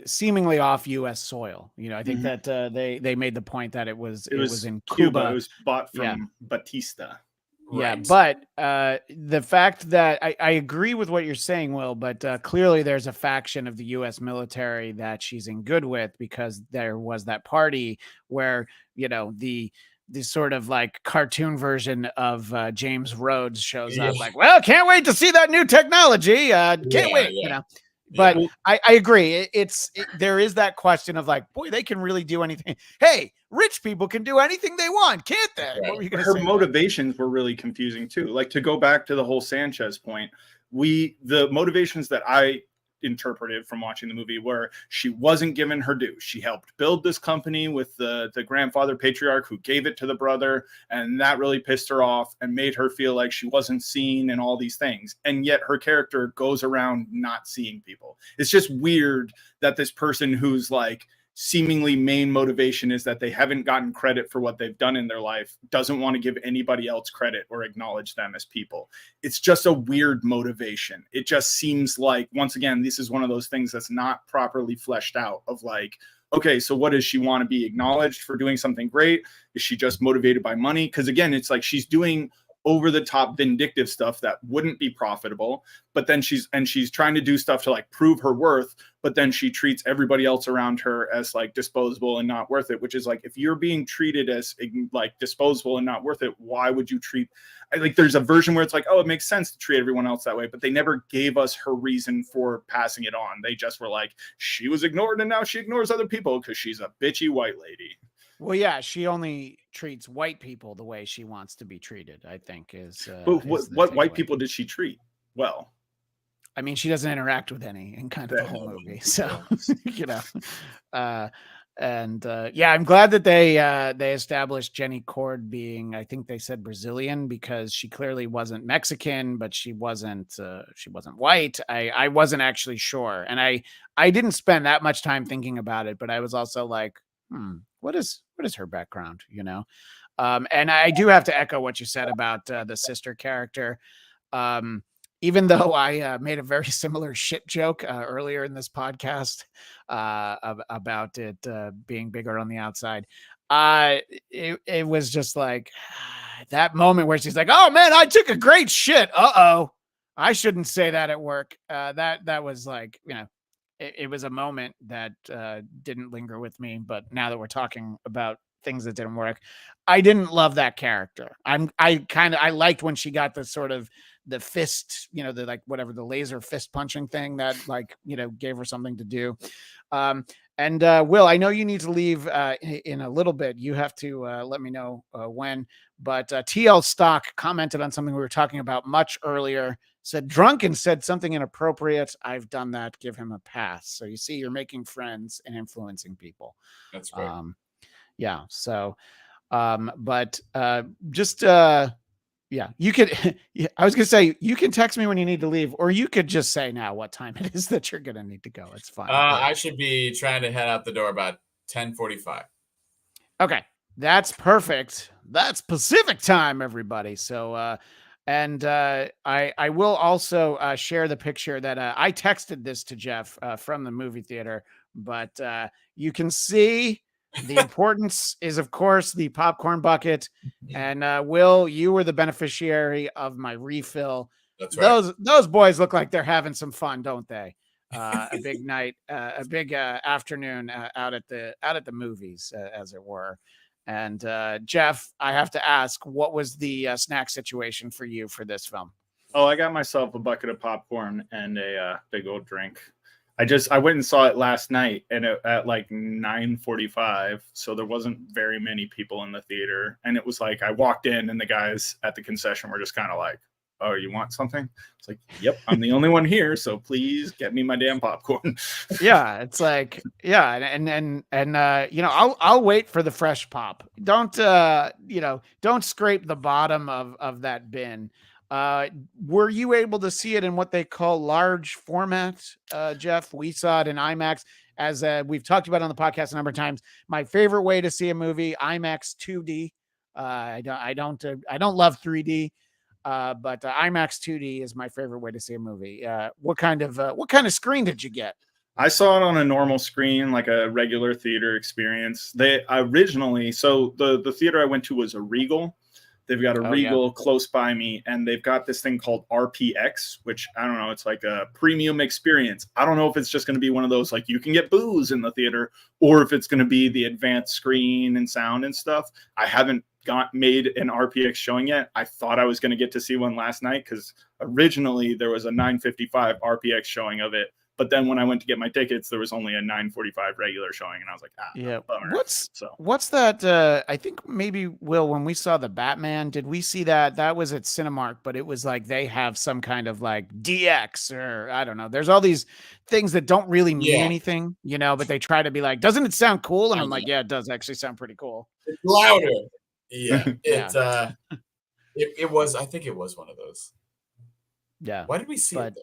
seemingly off U.S. soil. I think that they made the point that it was in Cuba. It was bought from Batista. Yeah, right. But the fact that I agree with what you're saying, Will, but clearly there's a faction of the U.S. military that she's in good with, because there was that party where the sort of like cartoon version of James Rhodes shows up like, well, can't wait to see that new technology. Can't wait, But I agree. There is that question of like, boy, they can really do anything. Hey, rich people can do anything they want, can't they? Right. What were you gonna Her say? motivations were really confusing too. Like, to go back to the whole Sanchez point, the motivations that I interpreted from watching the movie were she wasn't given her due. She helped build this company with the grandfather patriarch who gave it to the brother, and that really pissed her off and made her feel like she wasn't seen and all these things. And yet her character goes around not seeing people. It's just weird that this person who's like seemingly main motivation is that they haven't gotten credit for what they've done in their life doesn't want to give anybody else credit or acknowledge them as people. It's just a weird motivation. It just seems like, once again, this is one of those things that's not properly fleshed out of like, okay, so what does she want to be acknowledged for doing something great? Is she just motivated by money? Because again, it's like she's doing over the top vindictive stuff that wouldn't be profitable, but then she's trying to do stuff to like prove her worth, but then she treats everybody else around her as like disposable and not worth it, which is like, if you're being treated as like disposable and not worth it, why would you treat, like, there's a version where it's like, oh, it makes sense to treat everyone else that way, but they never gave us her reason for passing it on. They just were like, she was ignored and now she ignores other people because she's a bitchy white lady. Well, yeah, she only treats white people the way she wants to be treated, I think is. But what white people did she treat well? I mean, she doesn't interact with any in kind of the whole movie. So, you know, yeah, I'm glad that they established Jenny Cord being, I think they said Brazilian, because she clearly wasn't Mexican, but she wasn't white. I wasn't actually sure. And I didn't spend that much time thinking about it, but I was also like, what is her background, you know? And I do have to echo what you said about the sister character. Even though I made a very similar shit joke earlier in this podcast about it being bigger on the outside, it was just like that moment where she's like, "Oh man, I took a great shit. Uh-oh, I shouldn't say that at work." That was like, you know, it was a moment that didn't linger with me. But now that we're talking about things that didn't work, I didn't love that character. I liked when she got the sort of the fist, you know, the like whatever, the laser fist punching thing that, like, you know, gave her something to do. And Will, I know you need to leave in a little bit. You have to let me know when. But TL Stock commented on something we were talking about much earlier. Said Drunken said something inappropriate. I've done that. Give him a pass. So you see, you're making friends and influencing people. That's right. Yeah. So, but just yeah, you could. I was gonna say you can text me when you need to leave, or you could just say now what time it is that you're gonna need to go. It's fine. I should be trying to head out the door about 10:45. Okay, that's perfect. That's Pacific time, everybody. So, and I will also share the picture that I texted this to Jeff from the movie theater, but you can see. The importance is, of course, the popcorn bucket. And Will, you were the beneficiary of my refill. That's right. Those boys look like they're having some fun, don't they? A big night, a big afternoon out at the movies, as it were. And Jeff, I have to ask, what was the snack situation for you for this film? Oh, I got myself a bucket of popcorn and a big old drink. I went and saw it last night and at like 9:45. So there wasn't very many people in the theater. And it was like, I walked in and the guys at the concession were just kind of like, "Oh, you want something?" It's like, "Yep, I'm the only one here. So please get me my damn popcorn." Yeah. It's like, yeah. And you know, I'll wait for the fresh pop. Don't, you know, don't scrape the bottom of that bin. Were you able to see it in what they call large format, Jeff? We saw it in IMAX, as we've talked about on the podcast a number of times. My favorite way to see a movie, IMAX 2D. I don't love 3D, but IMAX 2D is my favorite way to see a movie. What kind of screen did you get? I saw it on a normal screen, like a regular theater experience. They originally, so the theater I went to was a Regal. They've got a Regal close by me, and they've got this thing called RPX, which I don't know. It's like a premium experience. I don't know if it's just going to be one of those, like, you can get booze in the theater, or if it's going to be the advanced screen and sound and stuff. I haven't made an RPX showing yet. I thought I was going to get to see one last night because originally there was a 9:55 RPX showing of it. But then when I went to get my tickets, there was only a 9:45 regular showing, and I was like, yeah, bummer. What's that? I think maybe, Will, when we saw the Batman, did we see that? That was at Cinemark, but it was like they have some kind of like DX, or I don't know. There's all these things that don't really mean anything, you know, but they try to be like, doesn't it sound cool? And I'm like, yeah, it does actually sound pretty cool. It's louder. Yeah, it was. I think it was one of those. Yeah. Why did we see it?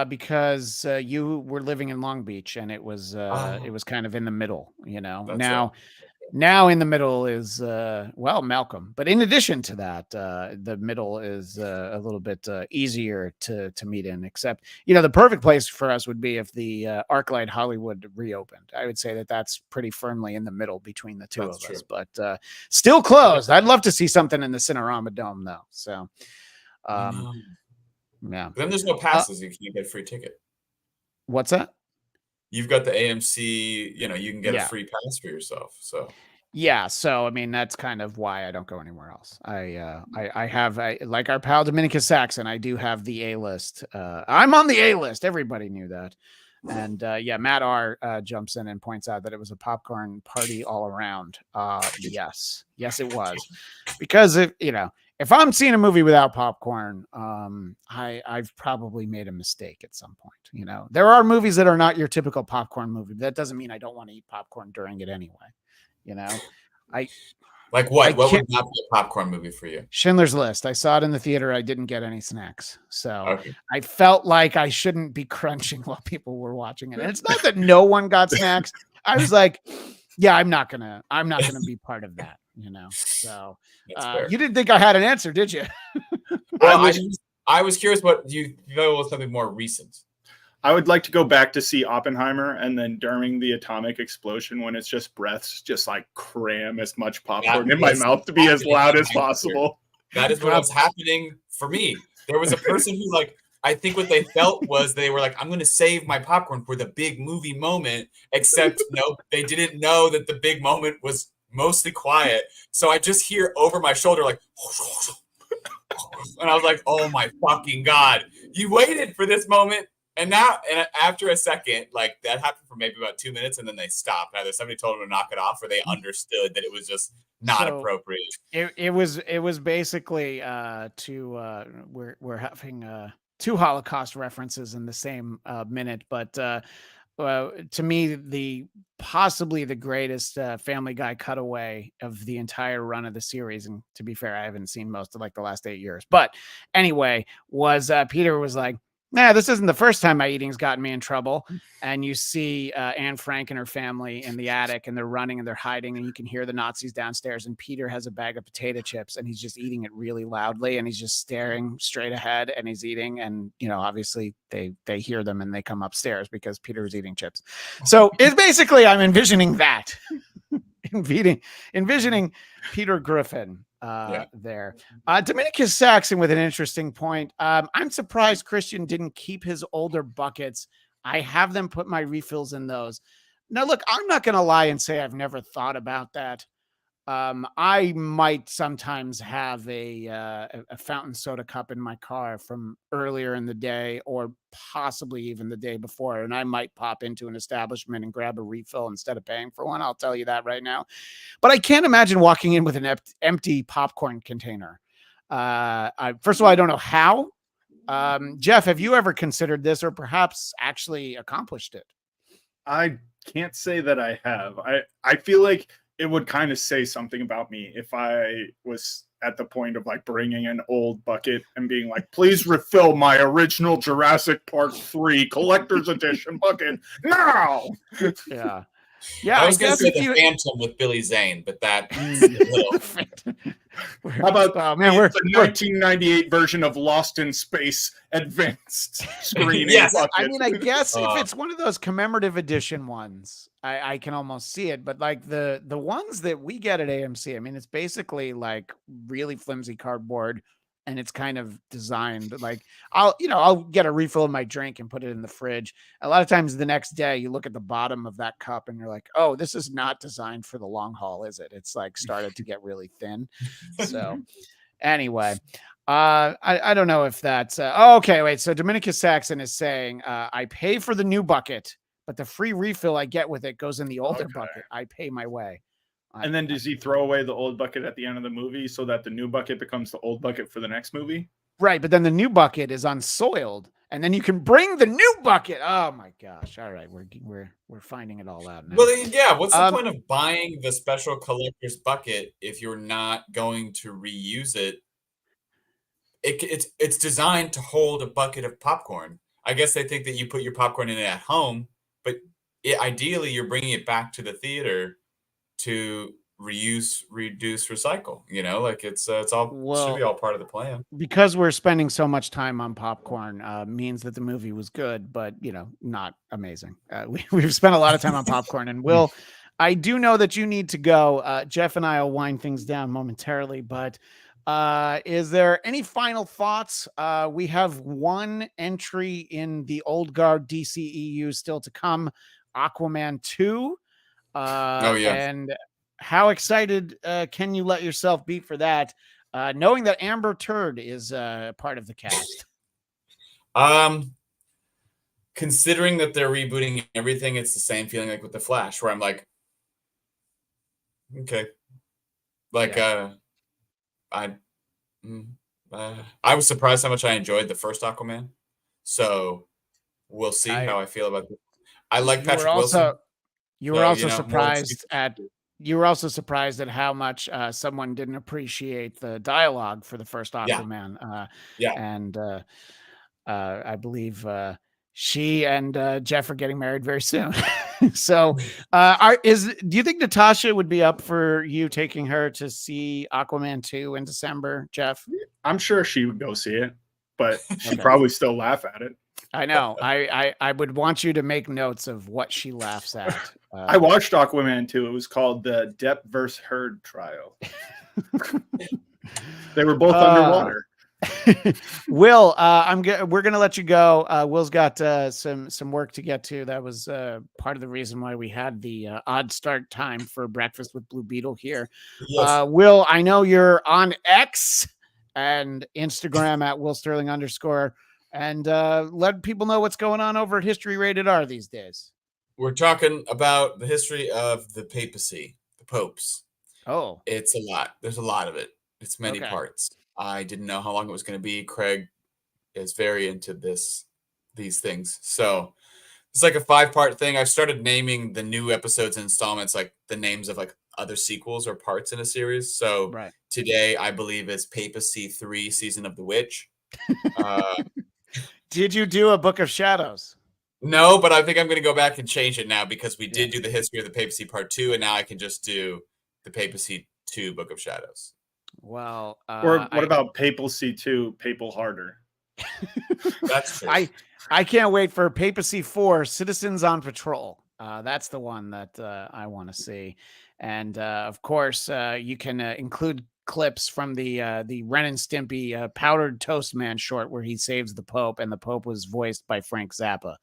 Because you were living in Long Beach, and it was kind of in the middle, you know. That's now, right. Now in the middle is Malcolm, but in addition to that, the middle is a little bit easier to meet in. Except, the perfect place for us would be if the ArcLight Hollywood reopened. I would say that that's pretty firmly in the middle between the two of us, but still closed. I'd love to see something in the Cinerama Dome though. So, yeah. But then there's no passes. You can't get a free ticket. What's that? You've got the AMC, you can get a free pass for yourself. So yeah, so I mean that's kind of why I don't go anywhere else. I have like our pal Dominicus Saxon, I do have the A-list. I'm on the A-list. Everybody knew that. And Matt R jumps in and points out that it was a popcorn party all around. Yes, it was. Because if I'm seeing a movie without popcorn, I've probably made a mistake at some point. There are movies that are not your typical popcorn movie, but that doesn't mean I don't want to eat popcorn during it anyway. Like what? What would not be a popcorn movie for you? Schindler's List. I saw it in the theater. I didn't get any snacks, so I felt like I shouldn't be crunching while people were watching it. And it's not that no one got snacks. I was like, yeah, I'm not gonna be part of that. So you didn't think I had an answer, did you? Well, I was curious what you thought was something more recent. I would like to go back to see Oppenheimer, and then during the atomic explosion, when it's just breaths, just like cram as much popcorn in my mouth to be as loud as possible. That is what was happening for me. There was a person who, I think what they felt was they were like, I'm going to save my popcorn for the big movie moment, except no, they didn't know that the big moment was mostly quiet. So I just hear over my shoulder, and I was like, oh my fucking God, you waited for this moment. And after a second, that happened for maybe about 2 minutes, and then they stopped. Either somebody told them to knock it off, or they understood that it was just not appropriate. It was basically we're having two Holocaust references in the same minute, but to me, possibly the greatest Family Guy cutaway of the entire run of the series. And to be fair, I haven't seen most of the last 8 years, but anyway, was Peter was like, nah, this isn't the first time my eating's gotten me in trouble. And you see Anne Frank and her family in the attic, and they're running and they're hiding, and you can hear the Nazis downstairs. And Peter has a bag of potato chips, and he's just eating it really loudly, and he's just staring straight ahead, and he's eating. And obviously they hear them and they come upstairs because Peter is eating chips. So it's basically I'm envisioning that, envisioning Peter Griffin. There. Dominicus Saxon with an interesting point. I'm surprised Christian didn't keep his older buckets. I have them put my refills in those. Now, look, I'm not going to lie and say I've never thought about that. I might sometimes have a fountain soda cup in my car from earlier in the day, or possibly even the day before, and I might pop into an establishment and grab a refill instead of paying for one. I'll tell you that right now. But I can't imagine walking in with an empty popcorn container. First of all, I don't know how. Jeff, have you ever considered this, or perhaps actually accomplished it? I can't say that I have. I feel like it would kind of say something about me if I was at the point of bringing an old bucket and being like, please refill my original Jurassic Park 3 collector's edition bucket now. Yeah. I was going to say the Phantom with Billy Zane, but that How about we're the 1998 version of Lost in Space advanced screening? Yes. bucket. I mean, I guess if it's one of those commemorative edition ones, I can almost see it. But the ones that we get at AMC, I mean, it's basically really flimsy cardboard, and it's kind of designed I'll get a refill of my drink and put it in the fridge. A lot of times the next day you look at the bottom of that cup and you're like, oh, this is not designed for the long haul, is it? It's started to get really thin. So anyway, I don't know if that's okay. Wait, so Dominicus Saxon is saying I pay for the new bucket, but the free refill I get with it goes in the older bucket. I pay my way. And then does he throw away the old bucket at the end of the movie so that the new bucket becomes the old bucket for the next movie? Right, but then the new bucket is unsoiled, and then you can bring the new bucket. Oh my gosh! All right, we're finding it all out now. Well, yeah. What's the point of buying the special collector's bucket if you're not going to reuse it? It's designed to hold a bucket of popcorn. I guess they think that you put your popcorn in it at home, but ideally you're bringing it back to the theater. to reuse, reduce, recycle. You know, like it's all should be Well, all part of the plan. because we're spending so much time on popcorn means that the movie was good, but not amazing. We've spent a lot of time on popcorn, and Will, I do know that you need to go. Jeff and I will wind things down momentarily, but is there any final thoughts? We have one entry in the old guard DCEU still to come, Aquaman 2. Oh yeah. And how excited can you let yourself be for that? Knowing that Amber Turd is part of the cast. Considering that they're rebooting everything, it's the same feeling like with the Flash, where I'm like, okay, like I was surprised how much I enjoyed the first Aquaman, so we'll see how I feel about it. I like Patrick Wilson. You were also surprised at how much someone didn't appreciate the dialogue for the first Aquaman. And I believe she and Jeff are getting married very soon. So do you think Natasha would be up for you taking her to see Aquaman 2 in December, Jeff? I'm sure she would go see it, but she'd probably still laugh at it. I know. I would want you to make notes of what she laughs at. I watched Aquaman 2. It was called the Depp vs. Heard trial. They were both underwater. Will, we're gonna let you go. Will's got some work to get to. That was part of the reason why we had the odd start time for Breakfast with Blue Beetle here. Yes. Will, I know you're on X and Instagram at Will Sterling _ and let people know what's going on over at History Rated R these days. We're talking about the history of the papacy, the popes. Oh, it's a lot. There's a lot of it. It's many parts. I didn't know how long it was going to be. Craig is very into these things. So it's like a 5-part thing. I've started naming the new episodes and installments like the names of like other sequels or parts in a series. So today I believe is Papacy 3 Season of the Witch. Did you do a Book of Shadows? No, but I think I'm going to go back and change it now because we did do the history of the Papacy Part 2, and now I can just do the Papacy 2 Book of Shadows. Well, or what about Papacy 2 Papal Harder? That's true. I can't wait for Papacy 4 Citizens on Patrol. That's the one that I want to see. And of course, you can include clips from the Ren and Stimpy Powdered Toast Man short where he saves the Pope, and the Pope was voiced by Frank Zappa.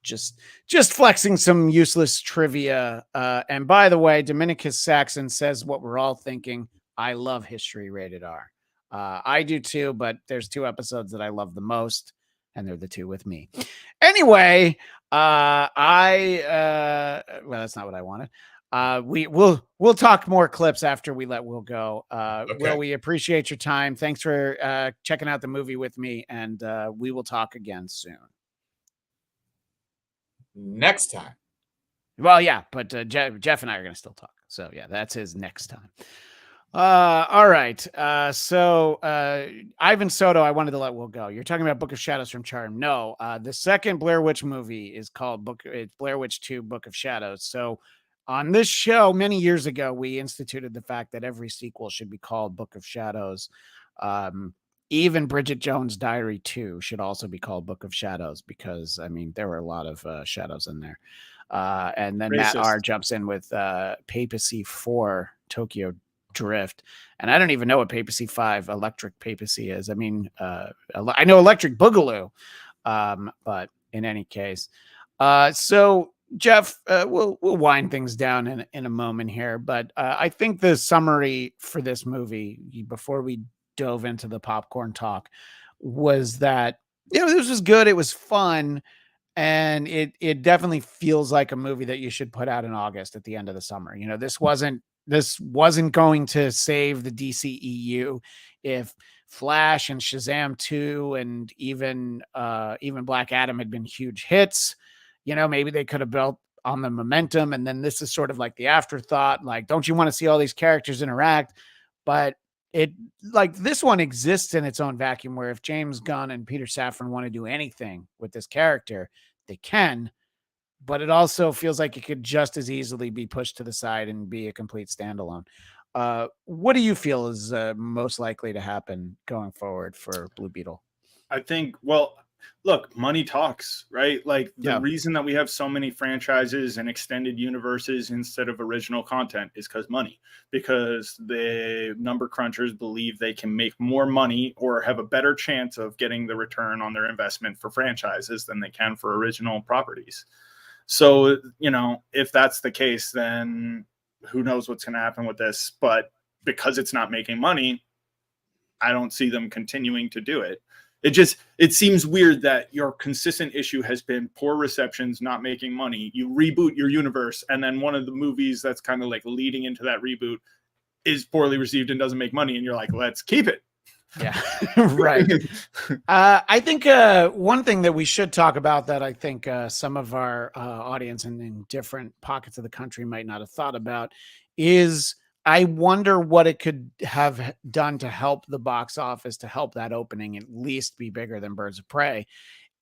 Just flexing some useless trivia. And by the way, Dominicus Saxon says what we're all thinking. I love History Rated R. I do too, but there's 2 episodes that I love the most, and they're the 2 with me. Anyway, well, that's not what I wanted. We'll talk more clips after we let Will go. Will, we appreciate your time. Thanks for checking out the movie with me, and we will talk again soon. Next time. Well, yeah, but Jeff and I are going to still talk. So yeah, that's his next time. All right. So Ivan Soto, I wanted to let Will go. You're talking about Book of Shadows from Charm. No, the second Blair Witch movie is called it's Blair Witch 2 Book of Shadows. So on this show many years ago, we instituted the fact that every sequel should be called Book of Shadows. Even Bridget Jones' Diary 2 should also be called Book of Shadows because, I mean, there were a lot of shadows in there. And then Matt R jumps in with Papacy 4 Tokyo Drift, and I don't even know what Papacy 5 Electric Papacy is. I mean, I know Electric Boogaloo, but in any case, so Jeff, we'll wind things down in a moment here, but I think the summary for this movie before we dove into the popcorn talk was that this was good, it was fun, and it definitely feels like a movie that you should put out in August at the end of the summer. This wasn't going to save the DCEU if Flash and Shazam 2 and even Black Adam had been huge hits. Maybe they could have built on the momentum, and then this is sort of like the afterthought. Like, don't you want to see all these characters interact? But this one exists in its own vacuum where if James Gunn and Peter Safran want to do anything with this character, they can. but it also feels like it could just as easily be pushed to the side and be a complete standalone. What do you feel is most likely to happen going forward for Blue Beetle? I think, well, look, money talks, right? Like the Yeah. reason that we have so many franchises and extended universes instead of original content is because money, because the number crunchers believe they can make more money or have a better chance of getting the return on their investment for franchises than they can for original properties. So, you know, if that's the case, then who knows what's going to happen with this? But because it's not making money, I don't see them continuing to do it. It seems weird that your consistent issue has been poor receptions, not making money. You reboot your universe, and then one of the movies that's kind of like leading into that reboot is poorly received and doesn't make money, and you're like, let's keep it. Yeah, right. I think one thing that we should talk about that I think some of our audience in different pockets of the country might not have thought about is I wonder what it could have done to help the box office, to help that opening at least be bigger than Birds of Prey,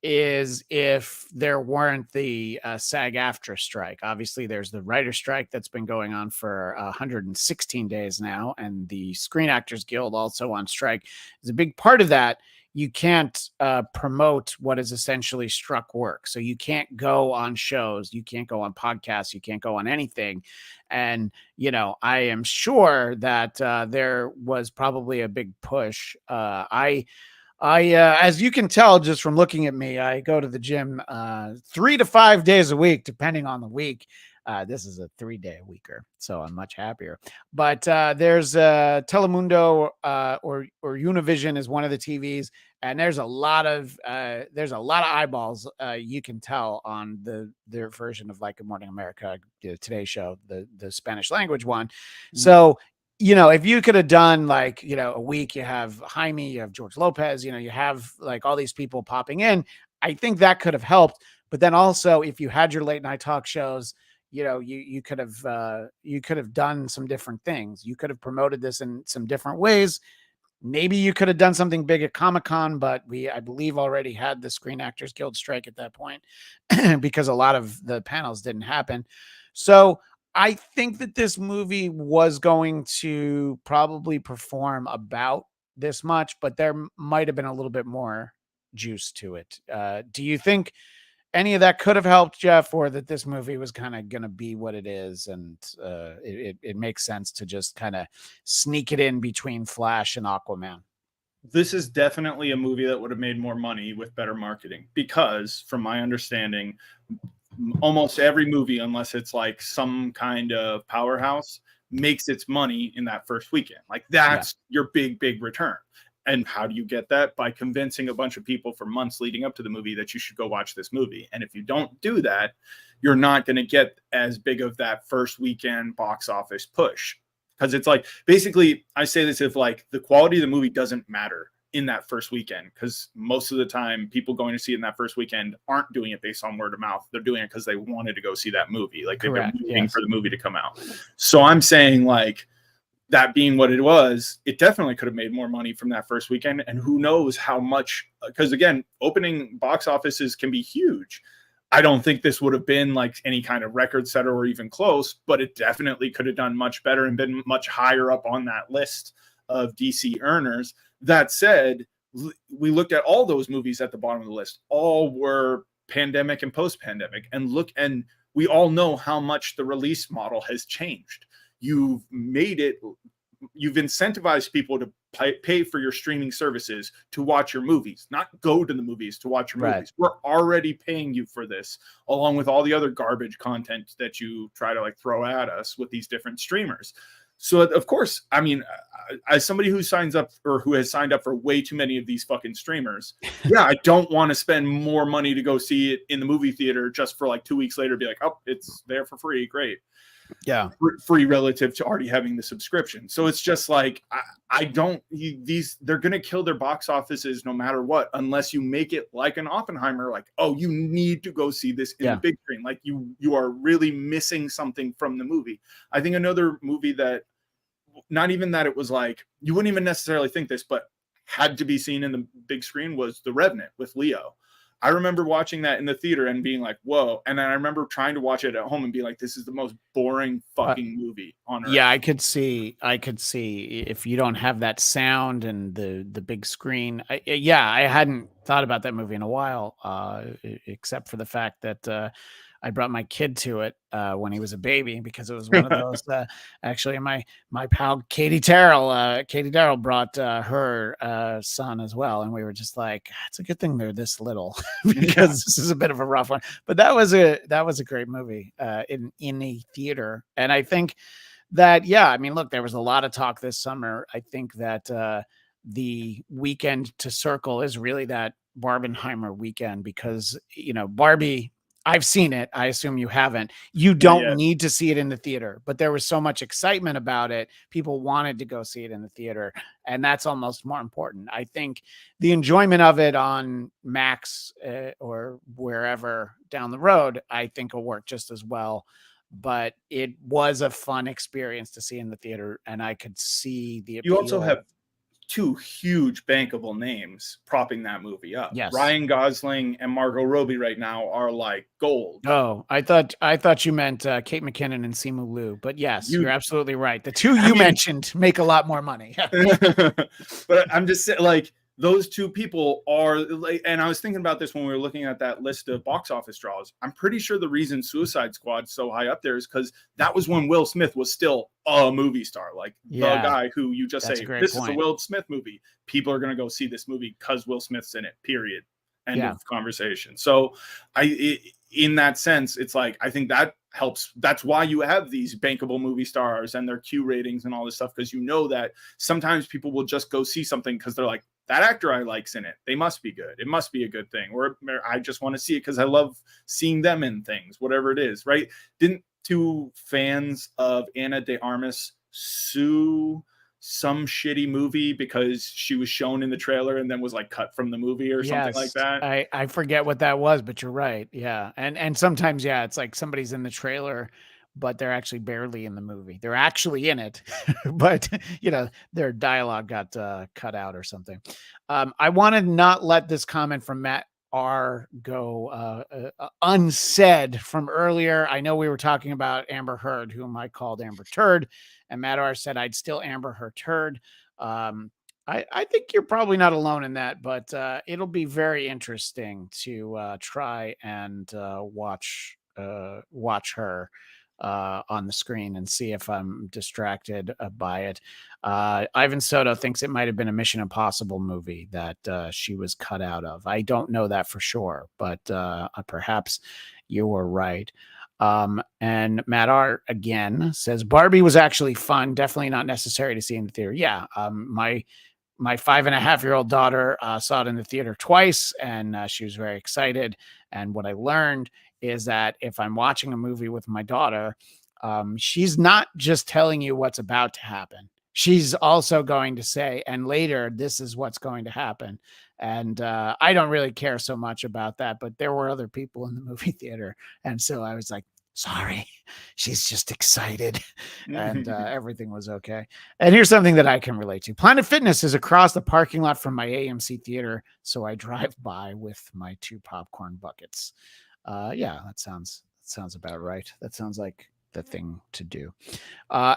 is if there weren't the SAG-AFTRA strike. Obviously, there's the writer strike that's been going on for 116 days now, and the Screen Actors Guild also on strike is a big part of that. You can't promote what is essentially struck work. So you can't go on shows, you can't go on podcasts, you can't go on anything. And, you know, I am sure that there was probably a big push. I as you can tell, just from looking at me, I go to the gym 3 to 5 days a week, depending on the week. This is a 3-day weeker, so I'm much happier. But there's Telemundo or Univision is one of the TVs, and there's a lot of eyeballs. You can tell on their version of like Good Morning America, the Today Show, the Spanish language one. Mm-hmm. So, you know, if you could have done like, you know, a week, you have Jaime, you have George Lopez, you know, you have like all these people popping in. I think that could have helped. But then also, if you had your late night talk shows, you know, you could have done some different things. You could have promoted this in some different ways. Maybe you could have done something big at Comic-Con, but I believe already had the Screen Actors Guild strike at that point because a lot of the panels didn't happen. So I think that this movie was going to probably perform about this much, but there might have been a little bit more juice to it. Do you think any of that could have helped, Jeff, or that this movie was kind of going to be what it is, and it makes sense to just kind of sneak it in between Flash and Aquaman? This is definitely a movie that would have made more money with better marketing because, from my understanding, almost every movie, unless it's like some kind of powerhouse, makes its money in that first weekend. Like that's your big return. And how do you get that? By convincing a bunch of people for months leading up to the movie that you should go watch this movie. And if you don't do that, you're not going to get as big of that first weekend box office push. Because it's like, basically, I say this if like the quality of the movie doesn't matter in that first weekend, because most of the time people going to see it in that first weekend aren't doing it based on word of mouth. They're doing it because they wanted to go see that movie. Like they've been waiting for the movie to come out. So I'm saying like, that being what it was, it definitely could have made more money from that first weekend. And who knows how much, because again, opening box offices can be huge. I don't think this would have been like any kind of record setter or even close, but it definitely could have done much better and been much higher up on that list of DC earners. That said, we looked at all those movies at the bottom of the list. All were pandemic and post-pandemic. And we all know how much the release model has changed. You've incentivized people to pay for your streaming services to watch your movies, not go to the movies to watch your movies. We're already paying you for this, along with all the other garbage content that you try to like throw at us with these different streamers. So of course, I mean, as somebody who signs up or who has signed up for way too many of these fucking streamers, yeah, I don't want to spend more money to go see it in the movie theater just for like 2 weeks later, be like, oh, it's there for free. Great. Yeah, free relative to already having the subscription. So it's just like they're gonna kill their box offices no matter what, unless you make it like an Oppenheimer, like, oh, you need to go see this in the big screen, like you are really missing something from the movie. I think another movie that, not even that it was like you wouldn't even necessarily think this, but had to be seen in the big screen, was The Revenant with Leo. I remember watching that in the theater and being like, whoa. And then I remember trying to watch it at home and be like, this is the most boring fucking movie on earth. Yeah, I could see if you don't have that sound and the big screen. I hadn't thought about that movie in a while, except for the fact that I brought my kid to it when he was a baby, because it was one of those. Actually, my pal Katie Darrell brought her son as well, and we were just like, it's a good thing they're this little because this is a bit of a rough one. But that was a great movie in a theater, and I think that, yeah, I mean, look, there was a lot of talk this summer. I think that the weekend to circle is really that Barbenheimer weekend, because Barbie. I've seen it. I assume you haven't. You don't need to see it in the theater, but there was so much excitement about it. People wanted to go see it in the theater, and that's almost more important. I think the enjoyment of it on Max or wherever down the road, I think will work just as well. But it was a fun experience to see in the theater, and I could see the appeal. You also have two huge bankable names propping that movie up. Yes. Ryan Gosling and Margot Robbie right now are like gold. Oh, I thought you meant Kate McKinnon and Simu Liu, but yes, you're absolutely right. The two you mentioned make a lot more money. But I'm just saying, like, those two people are like, and I was thinking about this when we were looking at that list of box office draws. I'm pretty sure the reason Suicide Squad's so high up there is because that was when Will Smith was still a movie star, like the guy who you just say, this is a Will Smith movie. People are going to go see this movie because Will Smith's in it, period. End of conversation. So in that sense, it's like, I think that helps. That's why you have these bankable movie stars and their Q ratings and all this stuff, because you know that sometimes people will just go see something because they're like, that actor I like's in it. They must be good. It must be a good thing. Or I just want to see it because I love seeing them in things, whatever it is, right? Didn't two fans of Ana de Armas sue some shitty movie because she was shown in the trailer and then was like cut from the movie or something like that? I forget what that was, but you're right. Yeah. And sometimes, it's like somebody's in the trailer, but they're actually barely in the movie. They're actually in it, but their dialogue got cut out or something. I want to not let this comment from Matt R go unsaid from earlier. I know we were talking about Amber Heard, whom I called Amber Turd, and Matt R said I'd still Amber her turd. I think you're probably not alone in that, but it'll be very interesting to try and watch her on the screen and see if I'm distracted by it. Ivan Soto thinks it might have been a Mission Impossible movie that she was cut out of. I don't know that for sure, but perhaps you were right. And Matt R again says Barbie was actually fun. Definitely not necessary to see in the theater. Yeah. My 5.5-year-old daughter saw it in the theater twice, and she was very excited. And what I learned is that if I'm watching a movie with my daughter, she's not just telling you what's about to happen. She's also going to say, and later, this is what's going to happen. And I don't really care so much about that, but there were other people in the movie theater. And so I was like, sorry, she's just excited. And everything was okay. And here's something that I can relate to. Planet Fitness is across the parking lot from my AMC theater, so I drive by with my 2 popcorn buckets. That sounds about right. That sounds like the thing to do.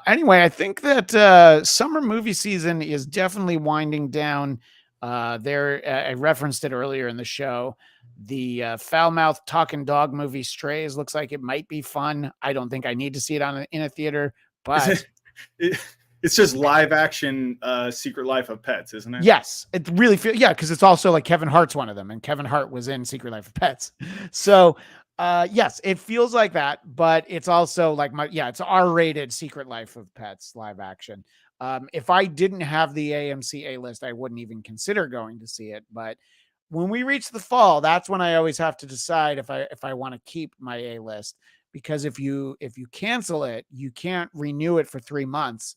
Anyway, I think that summer movie season is definitely winding down. I referenced it earlier in the show. The foul-mouthed talking dog movie Strays looks like it might be fun. I don't think I need to see it in a theater, but it's just live action Secret Life of Pets, isn't it? Yes, it really feels, because it's also like Kevin Hart's one of them, and Kevin Hart was in Secret Life of Pets. So yes, it feels like that, but it's also like it's R-rated Secret Life of Pets live action. If I didn't have the AMC A list, I wouldn't even consider going to see it. But when we reach the fall, that's when I always have to decide if I want to keep my A list, because if you cancel it, you can't renew it for 3 months.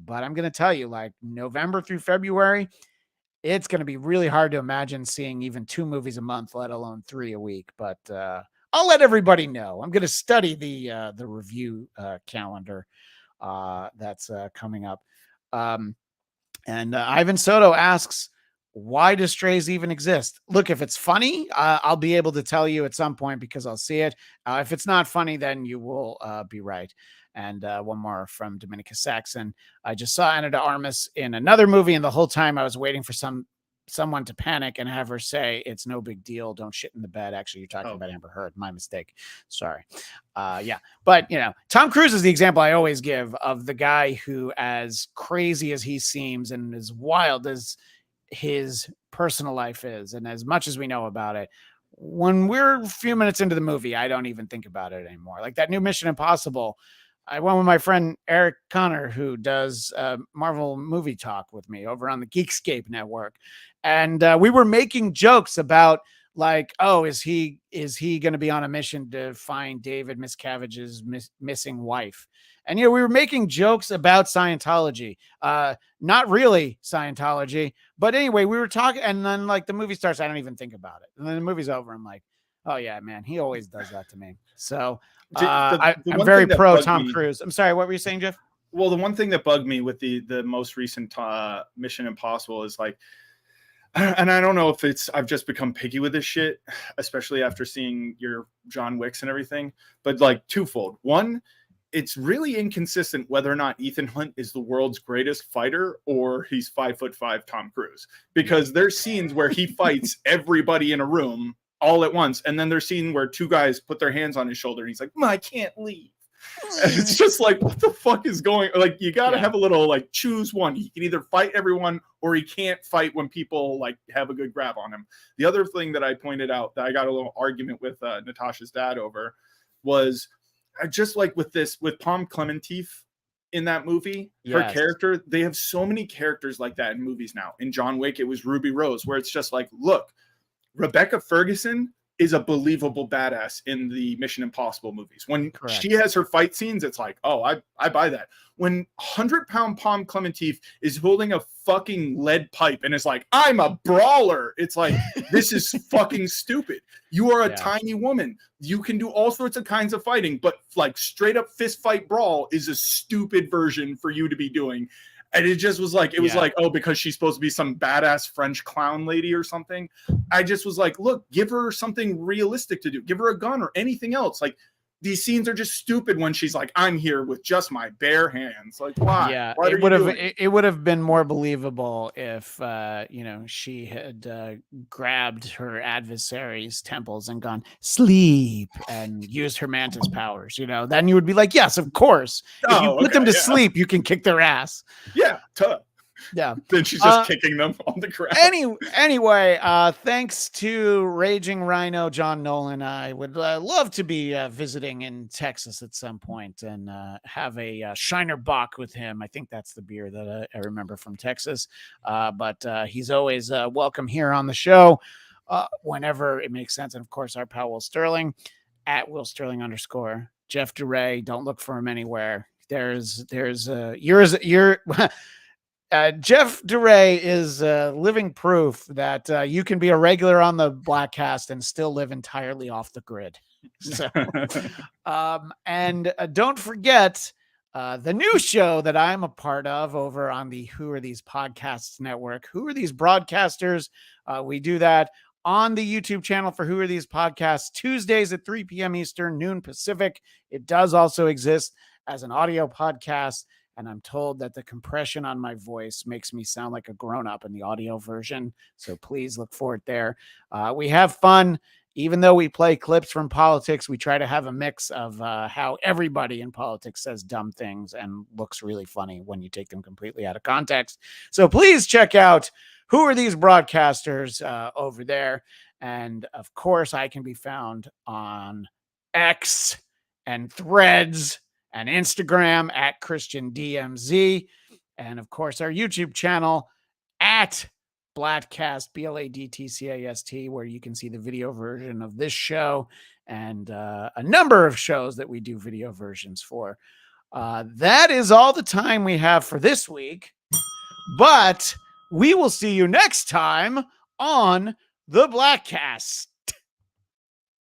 But I'm going to tell you, like November through February, it's going to be really hard to imagine seeing even 2 movies a month, let alone 3 a week. But I'll let everybody know. I'm going to study the review calendar that's coming up. And Ivan Soto asks, why do strays even exist? Look, if it's funny, I'll be able to tell you at some point because I'll see it. If it's not funny, then you will be right. And one more from Dominica Saxon. I just saw Ana de Armas in another movie, and the whole time I was waiting for someone to panic and have her say, "It's no big deal. Don't shit in the bed." Actually, you're talking about Amber Heard. My mistake. Sorry. Yeah. But, Tom Cruise is the example I always give of the guy who, as crazy as he seems and as wild as his personal life is, and as much as we know about it, when we're a few minutes into the movie, I don't even think about it anymore. Like that new Mission Impossible, I went with my friend Eric Connor, who does Marvel Movie Talk with me over on the Geekscape network, and we were making jokes about like, oh, is he going to be on a mission to find David Miscavige's missing wife? And we were making jokes about Scientology, not really Scientology, but anyway, we were talking, and then like the movie starts, I don't even think about it, and then the movie's over. I'm like, oh yeah, man, he always does that to me. So I'm very pro Tom Cruise. I'm sorry, what were you saying, Jeff? Well, the one thing that bugged me with the most recent Mission Impossible is like, and I don't know if I've just become picky with this shit, especially after seeing your John Wicks and everything, but like twofold. One, it's really inconsistent whether or not Ethan Hunt is the world's greatest fighter or he's 5'5" Tom Cruise, because there's scenes where he fights everybody in a room all at once. And then there's scenes where two guys put their hands on his shoulder and he's like, I can't leave. And it's just like, what the fuck is going? Like, you got to have a little, like, choose one. He can either fight everyone or he can't fight when people like have a good grab on him. The other thing that I pointed out that I got a little argument with Natasha's dad over was just like with Pom Klementieff in that movie, her character, they have so many characters like that in movies now. In John Wick, it was Ruby Rose, where it's just like, look, Rebecca Ferguson is a believable badass in the Mission Impossible movies. When she has her fight scenes, it's like, oh, I buy that. When 100-pound Pom Klementieff is holding a fucking lead pipe and is like, I'm a brawler, it's like, this is fucking stupid. You are a tiny woman. You can do all sorts of kinds of fighting, but like straight up fist fight brawl is a stupid version for you to be doing. And it just was like, was like, oh, because she's supposed to be some badass French clown lady or something. I just was like, look, give her something realistic to do. Give her a gun or anything else. Like, these scenes are just stupid when she's like, I'm here with just my bare hands. Like, why? Yeah, it would have been more believable if, she had grabbed her adversary's temples and gone sleep and used her mantis powers. Then you would be like, yes, of course. If you put them to sleep, you can kick their ass. Yeah, tough. Yeah. Then she's just kicking them on the ground. Anyway, thanks to Raging Rhino John Nolan. I would love to be visiting in Texas at some point and have a Shiner Bock with him. I think that's the beer that I remember from Texas. But he's always welcome here on the show whenever it makes sense. And of course, our pal Will Starling at Will Starling _ Jeff DeRay. Don't look for him anywhere. Jeff DeRay is living proof that you can be a regular on the Bladtcast and still live entirely off the grid. So, and don't forget the new show that I'm a part of over on the Who Are These Podcasts network. Who Are These Broadcasters? We do that on the YouTube channel for Who Are These Podcasts, Tuesdays at 3 p.m. Eastern, noon Pacific. It does also exist as an audio podcast. And I'm told that the compression on my voice makes me sound like a grown-up in the audio version. So please look for it there. We have fun. Even though we play clips from politics, we try to have a mix of how everybody in politics says dumb things and looks really funny when you take them completely out of context. So please check out Who Are These Broadcasters over there. And of course, I can be found on X and Threads and Instagram at Christian DMZ. And of course, our YouTube channel at Bladtcast, Bladtcast, where you can see the video version of this show and a number of shows that we do video versions for. That is all the time we have for this week, but we will see you next time on the Bladtcast.